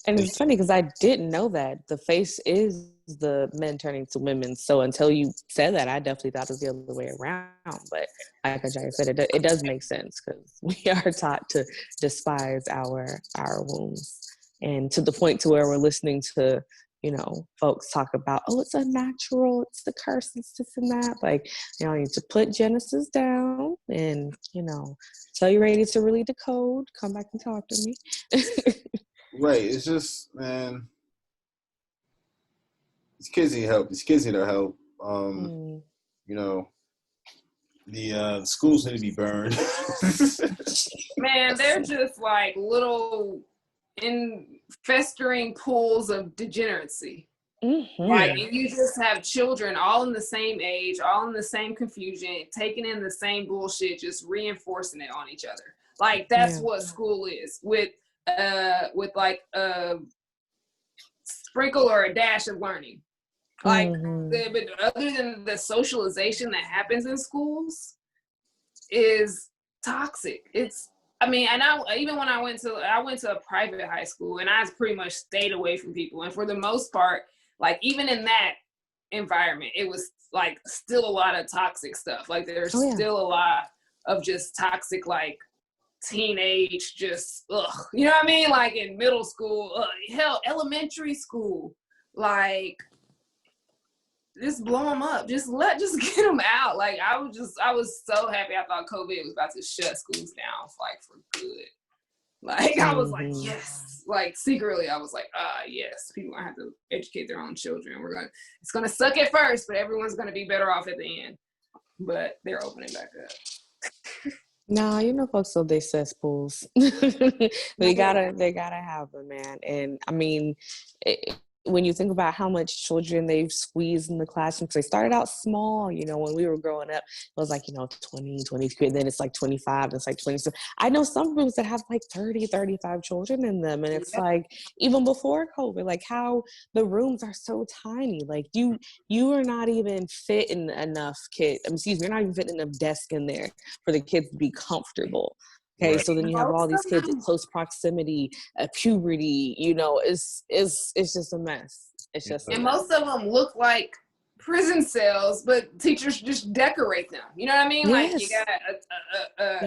And it's funny because I didn't know that the face is the men turning to women. So until you said that, I definitely thought it was the other way around. But like Ajaya said, it does make sense because we are taught to despise our wombs, and to the point to where we're listening to, you know, folks talk about, oh, it's unnatural, it's the curse, it's this and that. Like, you know, you need to put Genesis down and, you know, tell you're ready to really decode, come back and talk to me. Right. It's just, man, these kids need help. These kids need our help. You know, the schools need to be burned. Man, they're just like little festering pools of degeneracy. Like, and you just have children all in the same age, all in the same confusion, taking in the same bullshit, just reinforcing it on each other. Like, that's what school is, with like a sprinkle or a dash of learning. Like, but other than the socialization that happens in schools is toxic. It's, I mean, and even when I went to a private high school, and I pretty much stayed away from people. And for the most part, like, even in that environment, it was like still a lot of toxic stuff. Like, there's still a lot of just toxic, like, teenage, just you know what I mean? Like, in middle school, hell, elementary school, like, just blow them up. Just get them out. Like, I was so happy. I thought COVID was about to shut schools down, like, for good. Like, I was like, yes. Like, secretly, I was like, yes, people are gonna have to educate their own children. It's gonna suck at first, but everyone's gonna be better off at the end. But they're opening back up. No, you know, folks, so they cesspools. They gotta have them, man. And I mean, when you think about how much children they've squeezed in the classroom, because they started out small, you know, when we were growing up, it was like, you know, 20, and then it's like 25, and it's like 20. I know some rooms that have like 30, 35 children in them. And it's like, even before COVID, like, how the rooms are so tiny. Like, you are not even fitting enough you're not even fitting enough desk in there for the kids to be comfortable. Okay, so then you have all these kids in close proximity, puberty, you know, it's just a mess. It's just and most of them look like prison cells, but teachers just decorate them. You know what I mean? Yes. Like, you got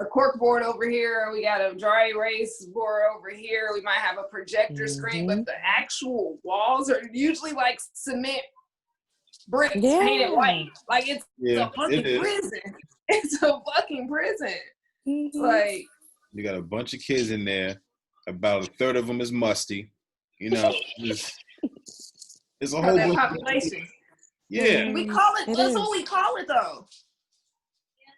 a cork board over here, we got a dry erase board over here, we might have a projector screen, but the actual walls are usually like cement bricks painted white. Like, it's a fucking prison. It's a fucking prison. Like, you got a bunch of kids in there. About a third of them is musty. You know, it's a whole bunch population. We call it. That's what we call it, though.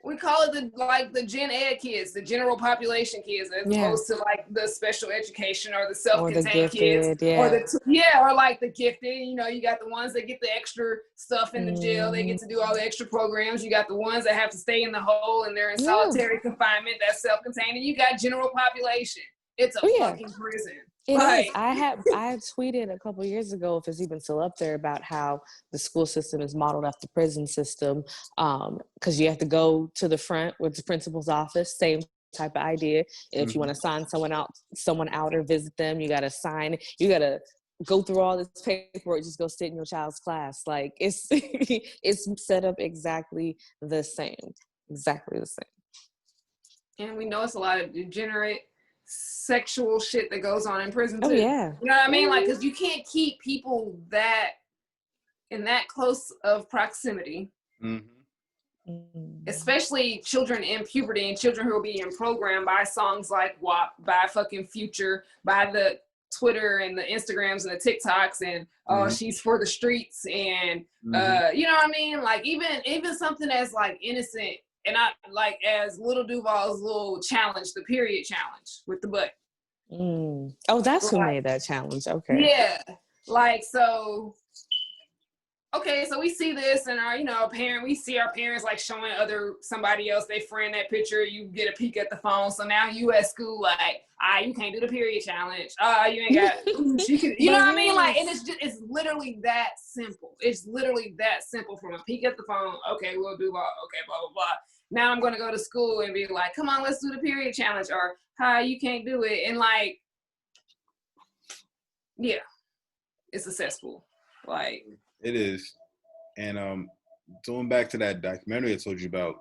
We call it the gen ed kids, the general population kids, as opposed to like the special education or the self-contained kids, or like the gifted. You know, you got the ones that get the extra stuff in the jail; they get to do all the extra programs. You got the ones that have to stay in the hole and they're in solitary confinement. That's self-contained, and you got general population. It's a fucking prison. It is. I tweeted a couple years ago, if it's even still up there, about how the school system is modeled after the prison system, because you have to go to the front with the principal's office, same type of idea. If you want to sign someone out or visit them, you got to sign. You got to go through all this paperwork, just go sit in your child's class. Like, it's it's set up exactly the same. And we know it's a lot of degenerate sexual shit that goes on in prison too. You know what I mean? Like, because you can't keep people that in that close of proximity, especially children in puberty and children who are being programmed by songs like WAP, by fucking Future, by the Twitter and the Instagrams and the TikToks, and she's for the streets, and you know what I mean? Like, even something as like innocent. And I like, as Little Duval's little challenge, the period challenge with the butt. Oh, that's who made that challenge. Okay. Yeah. Like, so, okay, so we see this, and we see our parents like showing somebody else, they friend that picture, you get a peek at the phone. So now you at school, like, you can't do the period challenge. You ain't got, you know what I mean? Like, and it's literally that simple. It's literally that simple, from a peek at the phone. Okay, we'll do, okay, blah, blah, blah. now I'm going to go to school and be like, come on, let's do the period challenge, or hi, you can't do it. And like, yeah, it's a cesspool. Like, it is. And going back to that documentary I told you about,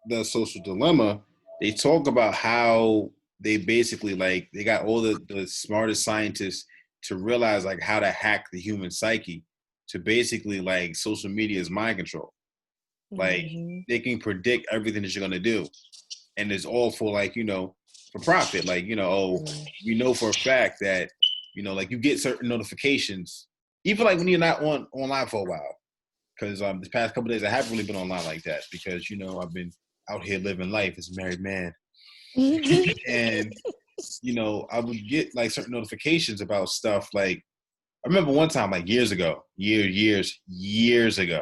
the social dilemma, they talk about how they basically like they got all the smartest scientists to realize like how to hack the human psyche to basically like social media is mind control. Like they can predict everything that you're gonna do, and it's all for like for profit. Like we know for a fact that like you get certain notifications, even like when you're not online for a while. Because this past couple of days I haven't really been online like that because I've been out here living life as a married man, and I would get like certain notifications about stuff. Like I remember one time, like years ago, years ago.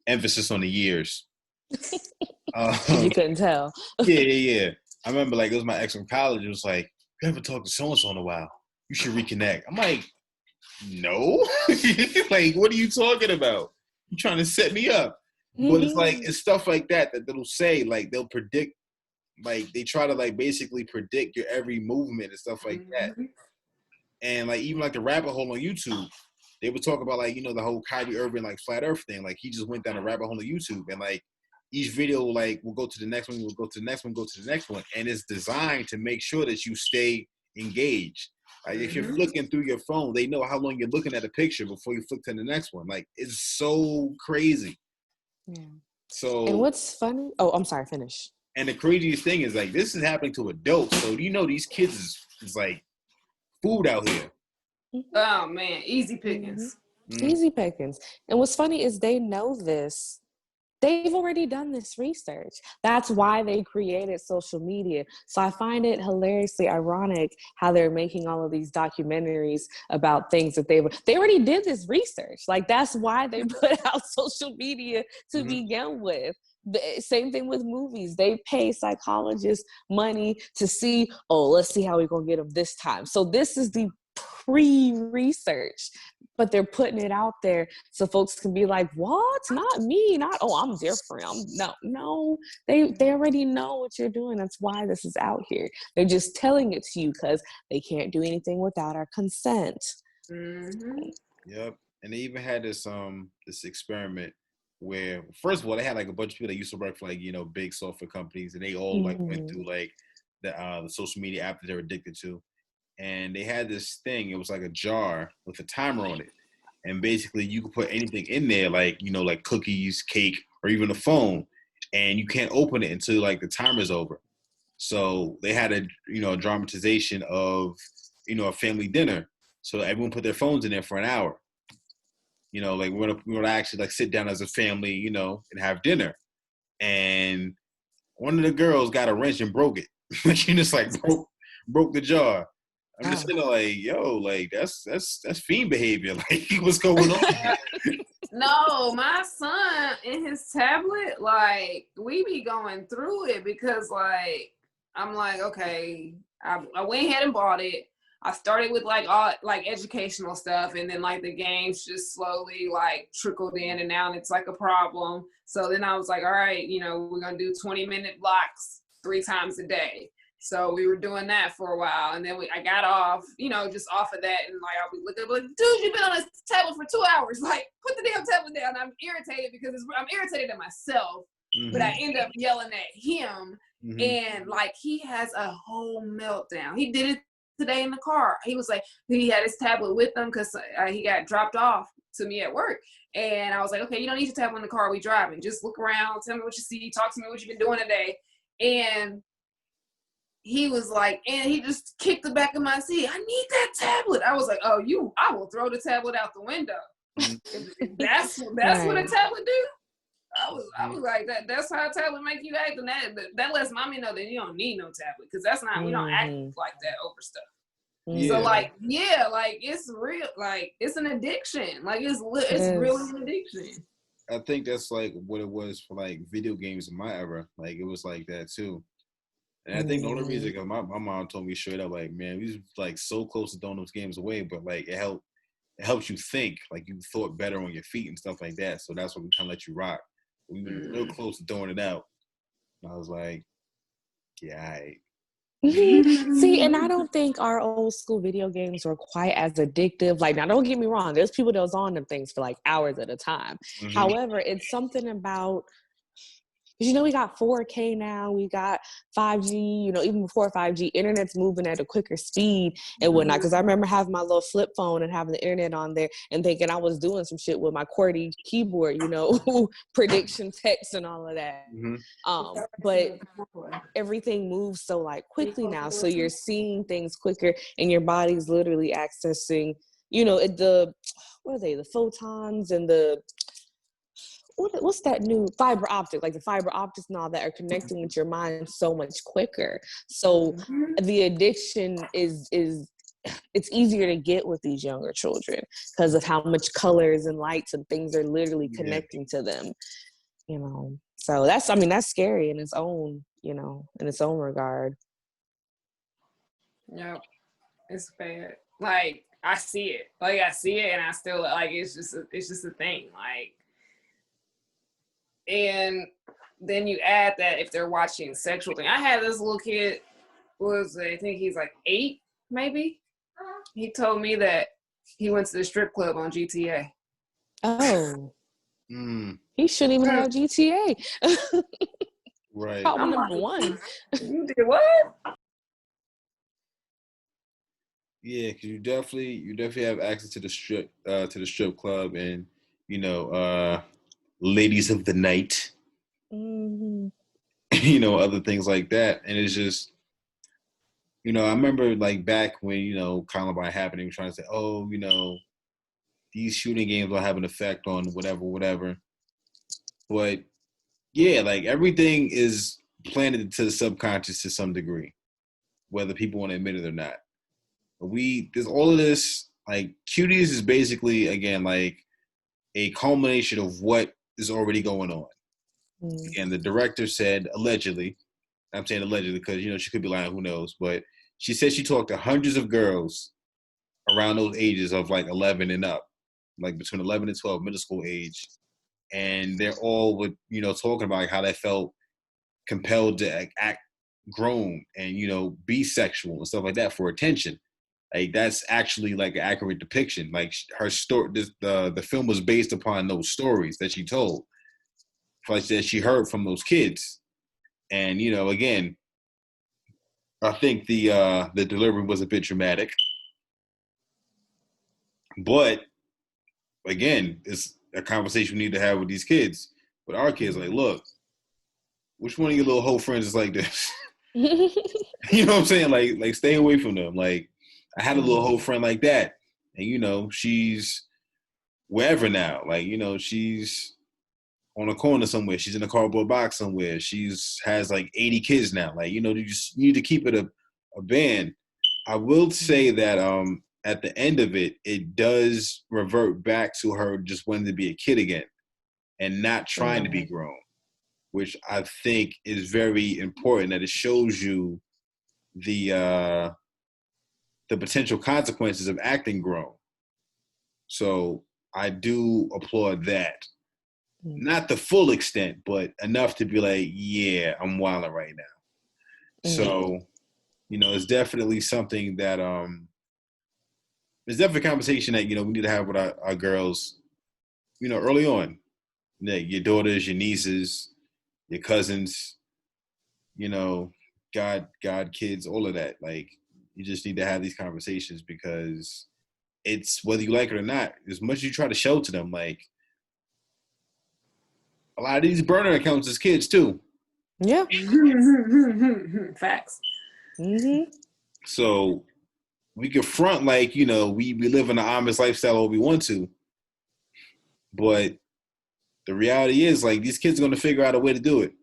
Emphasis on the years. You couldn't tell. Yeah. I remember like it was my ex from college. It was like, you haven't talked to so and so in a while. You should reconnect. I'm like, no. Like, what are you talking about? You trying to set me up? But it's like it's stuff like that they'll say, like they'll predict, like they try to like basically predict your every movement and stuff like that. And like even like the rabbit hole on YouTube, they would talk about like the whole Kyrie Irving like flat Earth thing. Like he just went down a rabbit hole on YouTube, and like each video like will go to the next one, will go to the next one, go to the next one, and it's designed to make sure that you stay engaged. Like if you're flicking through your phone, they know how long you're looking at a picture before you flick to the next one. Like it's so crazy. Yeah. So and what's funny? Oh, I'm sorry. Finish. And the craziest thing is like this is happening to adults. So these kids is like food out here. Oh man, easy pickings. Easy pickings. And what's funny is they know this. They've already done this research. That's why they created social media. So I find it hilariously ironic how they're making all of these documentaries about things that they already did this research. Like that's why they put out social media to begin with. Same thing with movies. They pay psychologists money to see, let's see how we're going to get them this time. So this is the pre-research, but they're putting it out there so folks can be like, what? Not me. Not, I'm different. No. They already know what you're doing. That's why this is out here. They're just telling it to you because they can't do anything without our consent. Yep. And they even had this experiment where, first of all, they had like a bunch of people that used to work for like big software companies, and they all like went through like the social media app that they're addicted to, and they had this thing. It was like a jar with a timer on it, and basically you could put anything in there, like like cookies, cake, or even a phone, and you can't open it until like the timer's over. So they had a dramatization of a family dinner. So everyone put their phones in there for an hour. Like we're gonna actually like sit down as a family, and have dinner. And one of the girls got a wrench and broke it. She just like broke the jar. I'm just sitting there like, yo, like that's fiend behavior. Like what's going on? No, my son and his tablet, like we be going through it because like I'm like, okay, I went ahead and bought it. I started with like all like educational stuff, and then like the games just slowly like trickled in, and now it's like a problem. So then I was like, all right, we're gonna do 20-minute blocks 3 times a day. So we were doing that for a while, and then I got off, just off of that, and like I'll be looking like, dude, you've been on this tablet for 2 hours. Like, put the damn tablet down. I'm irritated because I'm irritated at myself, but I end up yelling at him, and like he has a whole meltdown. He did it today in the car. He was like, he had his tablet with him because he got dropped off to me at work. And I was like, okay, you don't need your tablet in the car. We driving. Just look around. Tell me what you see. Talk to me what you've been doing today. And he was like, and he just kicked the back of my seat. I need that tablet. I was like, I will throw the tablet out the window. If that's what a tablet do. I was like, that's how a tablet make you act, and that lets mommy know that you don't need no tablet, because that's not, we don't act like that over stuff. So like, like it's real, like it's an addiction, like it's really an addiction. I think that's like what it was for like video games in my era. Like it was like that too. And I think the only reason, because my mom told me straight up, like, man, we was like so close to throwing those games away, but like it helps you think, like you thought better on your feet and stuff like that. So that's what we kind of let you rock We were real close to throwing it out. And I was like, yeah, all right. See, and I don't think our old school video games were quite as addictive. Like, now don't get me wrong, there's people that was on them things for like hours at a time. Mm-hmm. However, it's something about, because we got 4K now, we got 5G, even before 5G, internet's moving at a quicker speed and whatnot. Because I remember having my little flip phone and having the internet on there and thinking I was doing some shit with my QWERTY keyboard, prediction text and all of that. Mm-hmm. But everything moves so like quickly now, so you're seeing things quicker and your body's literally accessing, the photons and what's that new fiber optic, like the fiber optics and all that are connecting with your mind so much quicker. So the addiction is it's easier to get with these younger children because of how much colors and lights and things are literally connecting to them, so that's scary in its own, in its own regard. Yep, it's bad. Like I see it, and I still like it's just a thing. Like, and then you add that if they're watching sexual thing. I had this little kid, I think he's like 8, maybe. He told me that he went to the strip club on GTA. Oh. He shouldn't even have GTA. Right. Problem number one. You did what? Yeah, because you definitely have access to the strip club and ladies of the night. Other things like that, and it's just I remember like back when Columbine happening, trying to say, oh, these shooting games will have an effect on whatever. But yeah, like everything is planted to the subconscious to some degree, whether people want to admit it or not. There's all of this, like Cuties is basically, again, like a culmination of what is already going on. And the director said, allegedly, I'm saying allegedly because, she could be lying, who knows, but she said she talked to hundreds of girls around those ages of like 11 and up, like between 11 and 12, middle school age. And they're all with, talking about like how they felt compelled to act grown and, be sexual and stuff like that for attention. Like that's actually like an accurate depiction. Like her story, the film was based upon those stories that she told, like that she heard from those kids. And again, I think the delivery was a bit dramatic, but again, it's a conversation we need to have with these kids. With our kids, like, look, which one of your little whole friends is like this? You know what I'm saying? Like stay away from them. Like I had a little whole friend like that, and she's wherever now. Like she's on a corner somewhere. She's in a cardboard box somewhere. Has like 80 kids now. Like you just need to keep it a band. I will say that at the end of it, it does revert back to her just wanting to be a kid again and not trying to be grown, which I think is very important. That it shows you the potential consequences of acting grown. So I do applaud that. Not the full extent, but enough to be like, yeah, I'm wilding right now. So, it's definitely something that it's definitely a conversation that, we need to have with our girls, early on. Your daughters, your nieces, your cousins, God kids, all of that. Like, you just need to have these conversations because it's whether you like it or not, as much as you try to show to them, like, a lot of these burner accounts as kids too. Yeah. Facts. So we can front like, we live in the Amish lifestyle all we want to. But the reality is like these kids are going to figure out a way to do it.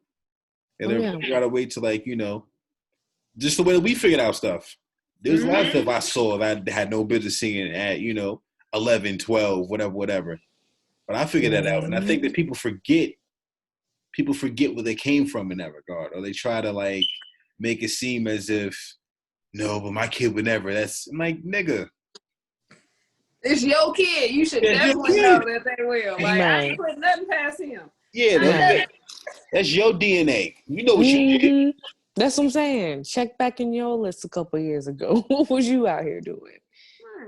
And they're going to figure out a way to like, just the way that we figured out stuff. There's a lot of stuff I saw that I had no business seeing at, 11, 12, whatever. But I figured that out. And I think that people forget where they came from in that regard. Or they try to like make it seem as if, no, but my kid would never. I'm like, nigga. It's your kid. You should definitely know that they will. Like, I ain't put nothing past him. Yeah, Right. that's your DNA. You know what you did. Mhm. That's what I'm saying. Check back in your list a couple years ago. What was you out here doing?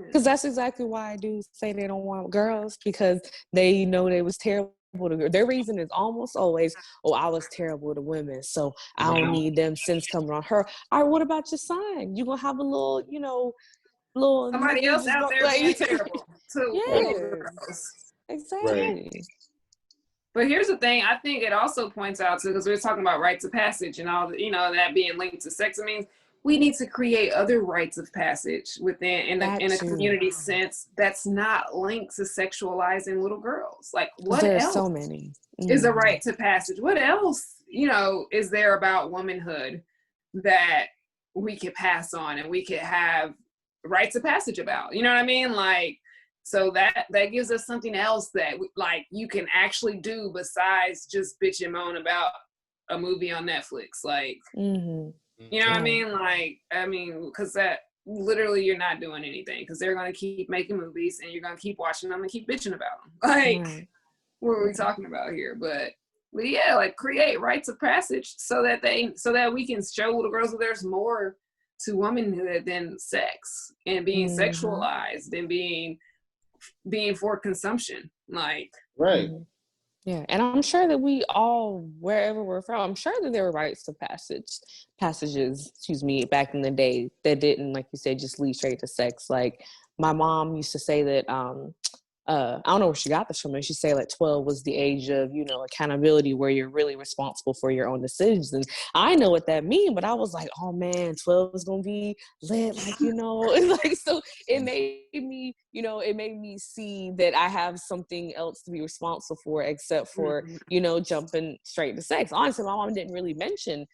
Because that's exactly why I do say they don't want girls, because they know they was terrible to girls. Their reason is almost always, oh, I was terrible to women, so I don't need them sins coming on her. All right, what about your son? You gonna have a little, little Somebody nigga else just out go there being like, terrible to little yes, girls. Right. exactly. But here's the thing, I think it also points out to, because we were talking about rites of passage and all the, that being linked to sex. I mean, we need to create other rites of passage within That in a too, community sense that's not linked to sexualizing little girls. Like, because what there's else so many. is a rite to passage? What else, is there about womanhood that we could pass on and we could have rites of passage about? You know what I mean? Like, so that gives us something else that like you can actually do besides just bitch and moan about a movie on Netflix. Like, Mm-hmm. you know what I Right. mean? Like, because that literally you're not doing anything, because they're going to keep making movies and you're going to keep watching them and keep bitching about them. Like, Right. what are we talking about here? But yeah, like create rites of passage so that we can show little girls that there's more to womanhood than sex and being sexualized and being for consumption. Like, Right. Yeah, and I'm sure that we all, wherever we're from, I'm sure that there were rites of passages, back in the day that didn't, like you said, just lead straight to sex. Like my mom used to say that, I don't know where she got this from. She say like 12 was the age of, accountability, where you're really responsible for your own decisions. And I know what that means, but I was like, oh man, 12 is gonna be lit, like, so it made me see that I have something else to be responsible for, except for, jumping straight to sex. Honestly, my mom didn't really mention,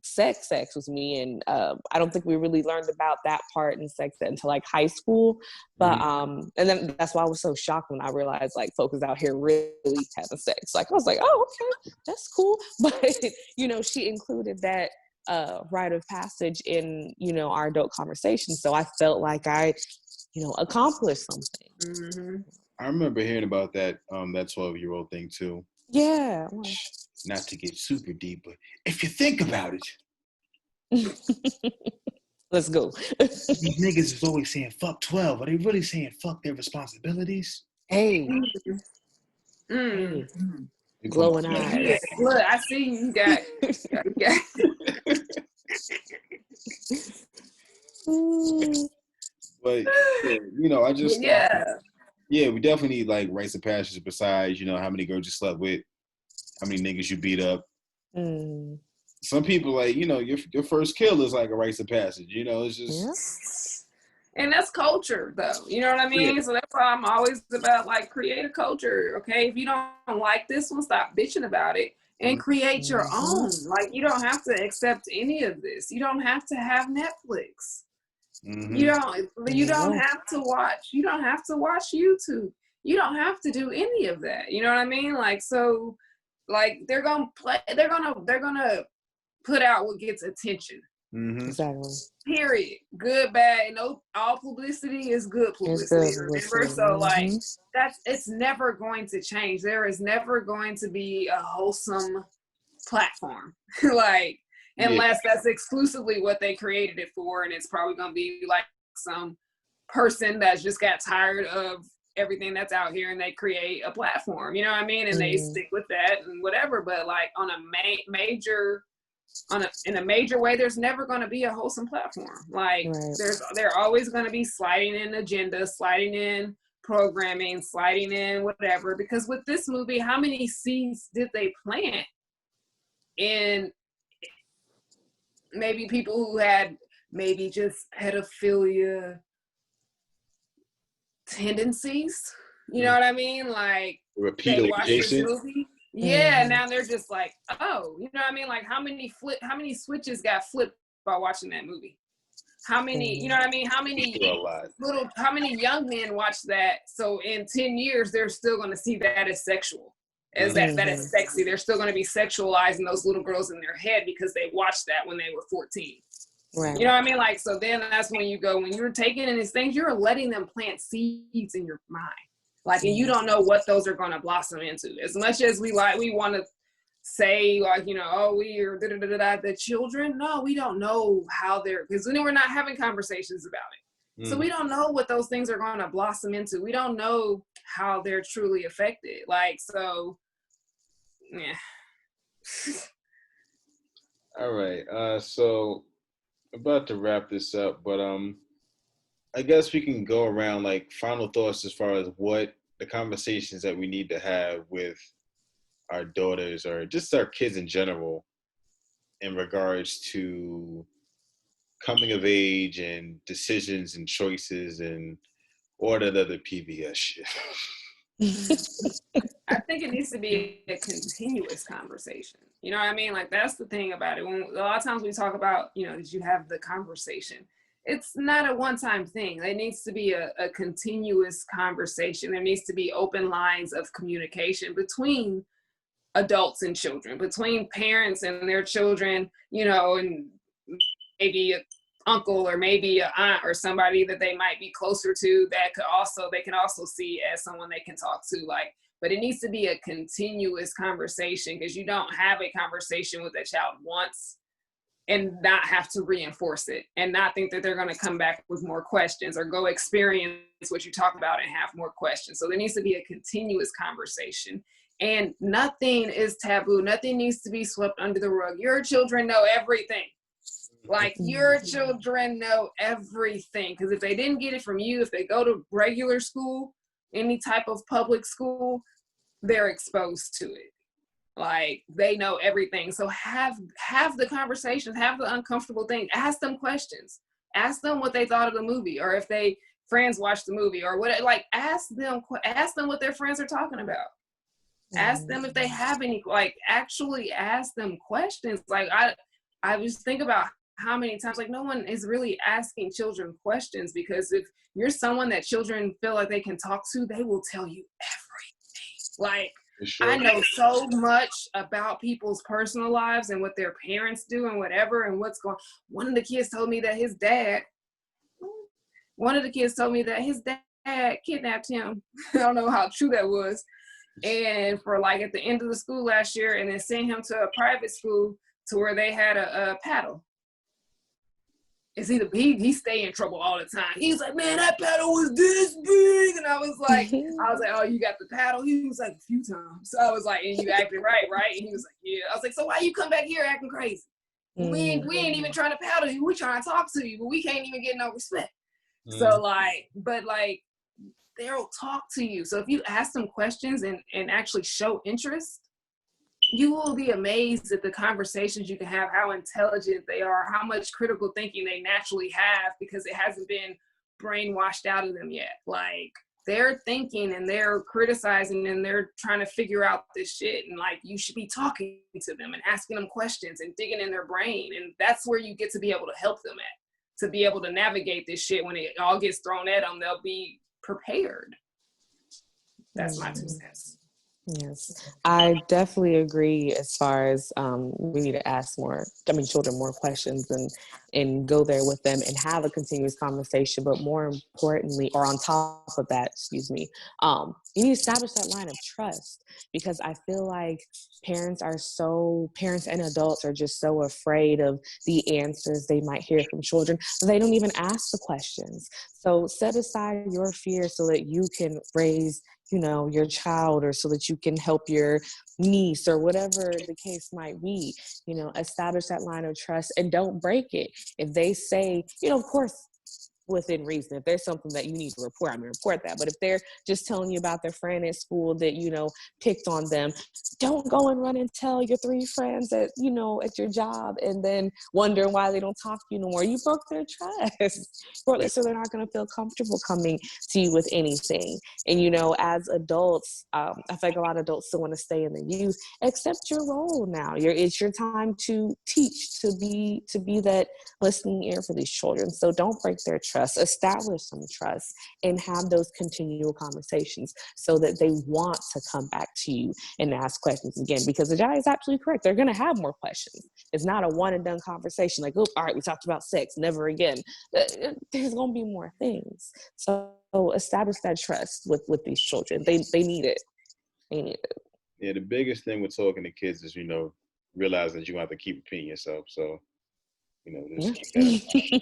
sex with me. And I don't think we really learned about that part in sex until like high school. But and then that's why I was so shocked when I realized like folk is out here really having sex. Like I was like, oh, okay, that's cool. But she included that rite of passage in our adult conversation. So I felt like I accomplished something. I remember hearing about that 12-year-old thing too. Yeah. Not to get super deep, but if you think about it, let's go. these niggas is always saying fuck 12. Are they really saying fuck their responsibilities? Hey. Mm. Hey. Glowing eyes. Yeah. Look, I see you got. But I just yeah, we definitely need like rites of passage besides how many girls you slept with, how many niggas you beat up. Some people like your first kill is like a rites of passage. It's just and that's culture though. You know what I mean? Yeah. So that's why I'm always about like create a culture. Okay, if you don't like this one, stop bitching about it and create your own. Like, you don't have to accept any of this. You don't have to have Netflix. You don't have to watch. You don't have to watch YouTube. You don't have to do any of that. You know what I mean? Like, so like they're gonna put out what gets attention. Exactly. Period. Good, bad. No, all publicity is good publicity. Remember? So like it's never going to change. There is never going to be a wholesome platform. Like, unless that's exclusively what they created it for, and it's probably gonna be like some person that's just got tired of everything that's out here and they create a platform, you know what I mean? And they stick with that and whatever. But like on a in a major way, there's never going to be a wholesome platform. Like they're always going to be sliding in agenda, sliding in programming, sliding in whatever. Because with this movie, how many seeds did they plant in maybe people who had maybe just pedophilia tendencies? You know what I mean? Like, they watch this movie. Yeah, now they're just like, oh, you know what I mean? Like, how many switches got flipped by watching that movie? How many, you know what I mean? How many young men watch that? So in 10 years, they're still going to see that as sexual, as that is sexy. They're still going to be sexualizing those little girls in their head because they watched that when they were 14. Right. You know what I mean? Like, so then that's when you're taking in these things, you're letting them plant seeds in your mind. Like, and you don't know what those are going to blossom into. As much as we want to say, like, you know, oh, we are the children. No, we don't know how they're, because we're not having conversations about it. So we don't know what those things are going to blossom into. We don't know how they're truly affected. Like, so, yeah. All right. So about to wrap this up, but I guess we can go around like final thoughts as far as what the conversations that we need to have with our daughters or just our kids in general in regards to coming of age and decisions and choices and all that other PBS shit. I think it needs to be a continuous conversation. You know what I mean? Like, that's the thing about it. When a lot of times we talk about, you know, did you have the conversation? It's not a one-time thing. It needs to be a continuous conversation. There needs to be open lines of communication between adults and children, between parents and their children, you know, and maybe an uncle or maybe an aunt or somebody that they might be closer to that they can also see as someone they can talk to. Like, but it needs to be a continuous conversation, because you don't have a conversation with a child once and not have to reinforce it and not think that they're going to come back with more questions or go experience what you talk about and have more questions. So there needs to be a continuous conversation, and nothing is taboo. Nothing needs to be swept under the rug. Your children know everything. Like, your children know everything, because if they didn't get it from you, if they go to regular school, any type of public school, they're exposed to it. Like, they know everything. So have the conversations, have the uncomfortable thing. Ask them questions. Ask them what they thought of the movie, or if they friends watched the movie or what. Like, ask them what their friends are talking about. Ask them if they have any. Like, actually ask them questions. Like, I just think about how many times, like, no one is really asking children questions, because if you're someone that children feel like they can talk to, they will tell you everything. Like, sure. I know so much about people's personal lives and what their parents do and whatever and what's going on. One of the kids told me that his dad kidnapped him. I don't know how true that was. And for like at the end of the school last year, and then sent him to a private school to where they had a paddle. He stay in trouble all the time. He was like, man, that paddle was this big. And I was like, oh, you got the paddle? He was like, a few times. So I was like, and you acting right? And he was like, yeah. I was like, so why you come back here acting crazy? We ain't even trying to paddle you. We trying to talk to you, but we can't even get no respect. So like, but like, they'll talk to you. So if you ask them questions and actually show interest, you will be amazed at the conversations you can have, how intelligent they are, how much critical thinking they naturally have, because it hasn't been brainwashed out of them yet. Like, they're thinking and they're criticizing and they're trying to figure out this shit. And like, you should be talking to them and asking them questions and digging in their brain. And that's where you get to be able to help them at, to be able to navigate this shit. When it all gets thrown at them, they'll be prepared. That's my 2 cents. Yes, I definitely agree as far as we need to ask children more questions and go there with them and have a continuous conversation. But more importantly, or on top of that, you need to establish that line of trust, because I feel like parents and adults are just so afraid of the answers they might hear from children. They don't even ask the questions. So set aside your fear so that you can raise your child, or so that you can help your niece or whatever the case might be. Establish that line of trust and don't break it. If they say, of course, within reason, if there's something that you need to report, report that. But if they're just telling you about their friend at school that, picked on them, don't go and run and tell your 3 friends at your job and then wonder why they don't talk to you no more. You broke their trust. So they're not going to feel comfortable coming to you with anything. And, as adults, I feel like a lot of adults still want to stay in the youth. Accept your role now. It's your time to teach, to be that listening ear for these children. So don't break their trust. trust, establish some trust, and have those continual conversations so that they want to come back to you and ask questions again. Because Ajay is absolutely correct. They're going to have more questions. It's not a one and done conversation like, oh, all right, we talked about sex, never again. There's going to be more things. So establish that trust with these children. They need it. They need it. Yeah, the biggest thing with talking to kids is, realize that you have to keep repeating yourself. So, just keep that in mind. You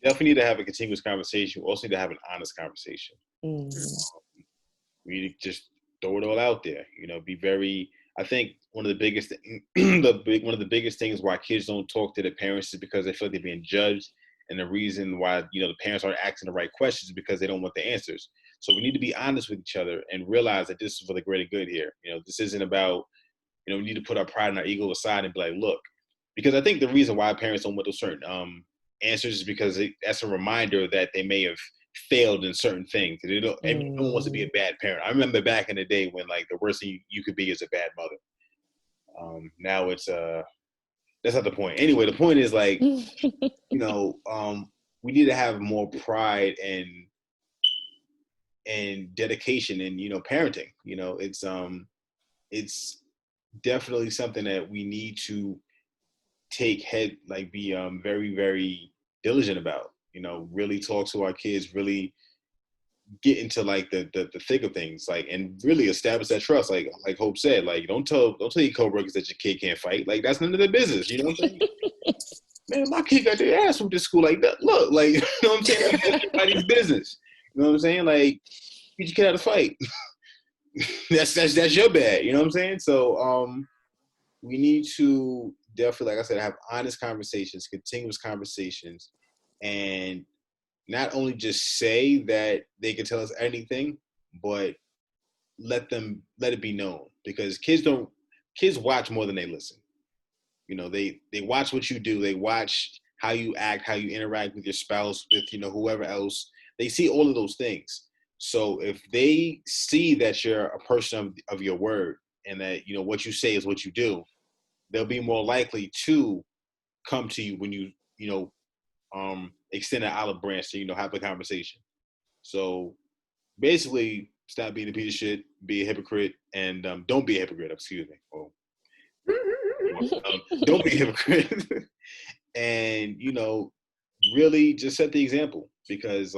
definitely need to have a continuous conversation. You also need to have an honest conversation. We need to just throw it all out there. Be very. I think one of the biggest, one of the biggest things why kids don't talk to their parents is because they feel like they're being judged, and the reason why the parents aren't asking the right questions is because they don't want the answers. So we need to be honest with each other and realize that this is for the greater good here. This isn't about. We need to put our pride and our ego aside and be like, look, because I think the reason why parents don't want those certain answers is because that's a reminder that they may have failed in certain things. No one wants to be a bad parent. I remember back in the day when the worst thing you could be is a bad mother. Now it's that's not the point. Anyway, the point is we need to have more pride and dedication in parenting. It's definitely something that we need to be very, very diligent about. Really talk to our kids, really get into the thick of things, and really establish that trust. Like Hope said, don't tell your coworkers that your kid can't fight. That's none of their business. You know what I'm saying? Man, my kid got their ass from this school like that. Look, you know what I'm saying? That's everybody's business. You know what I'm saying? Teach your kid how to fight. that's your bad. You know what I'm saying? So we need to definitely, like I said, have honest conversations, continuous conversations, and not only just say that they can tell us anything, but let it be known, because kids watch more than they listen. They watch what you do. They watch how you act, how you interact with your spouse, with whoever else. They see all of those things. So if they see that you're a person of your word, and that what you say is what you do, they'll be more likely to come to you when you extend an olive branch to have a conversation. So basically, stop being a piece of shit, be a hypocrite, and don't be a hypocrite. Excuse me. Don't be a hypocrite, and really just set the example, because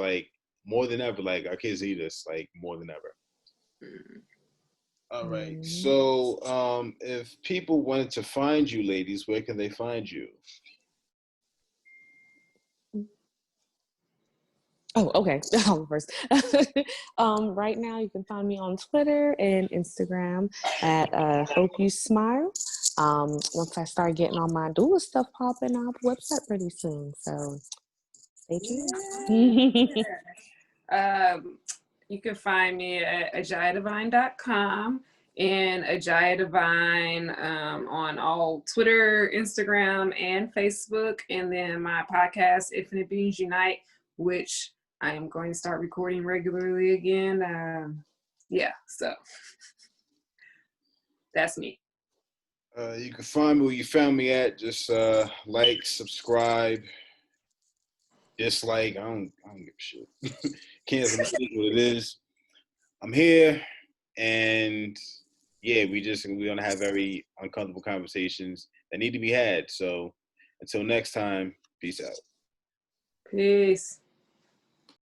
more than ever, our kids need us more than ever. All right. So if people wanted to find you, ladies, where can they find you? Oh, okay. First. Right now, you can find me on Twitter and Instagram at Hope You Smile. Once I start getting all my doula stuff popping, I'll have a website pretty soon. So stay tuned. You can find me at ajayadivine.com and Ajaya Divine on all Twitter, Instagram, and Facebook. And then my podcast, Infinite Beings Unite, which I am going to start recording regularly again. So that's me. You can find me where you found me at. Just like, subscribe, dislike. I don't give a shit. Cancel what it is. I'm here, and yeah, we're gonna have very uncomfortable conversations that need to be had. So until next time, peace out. Peace.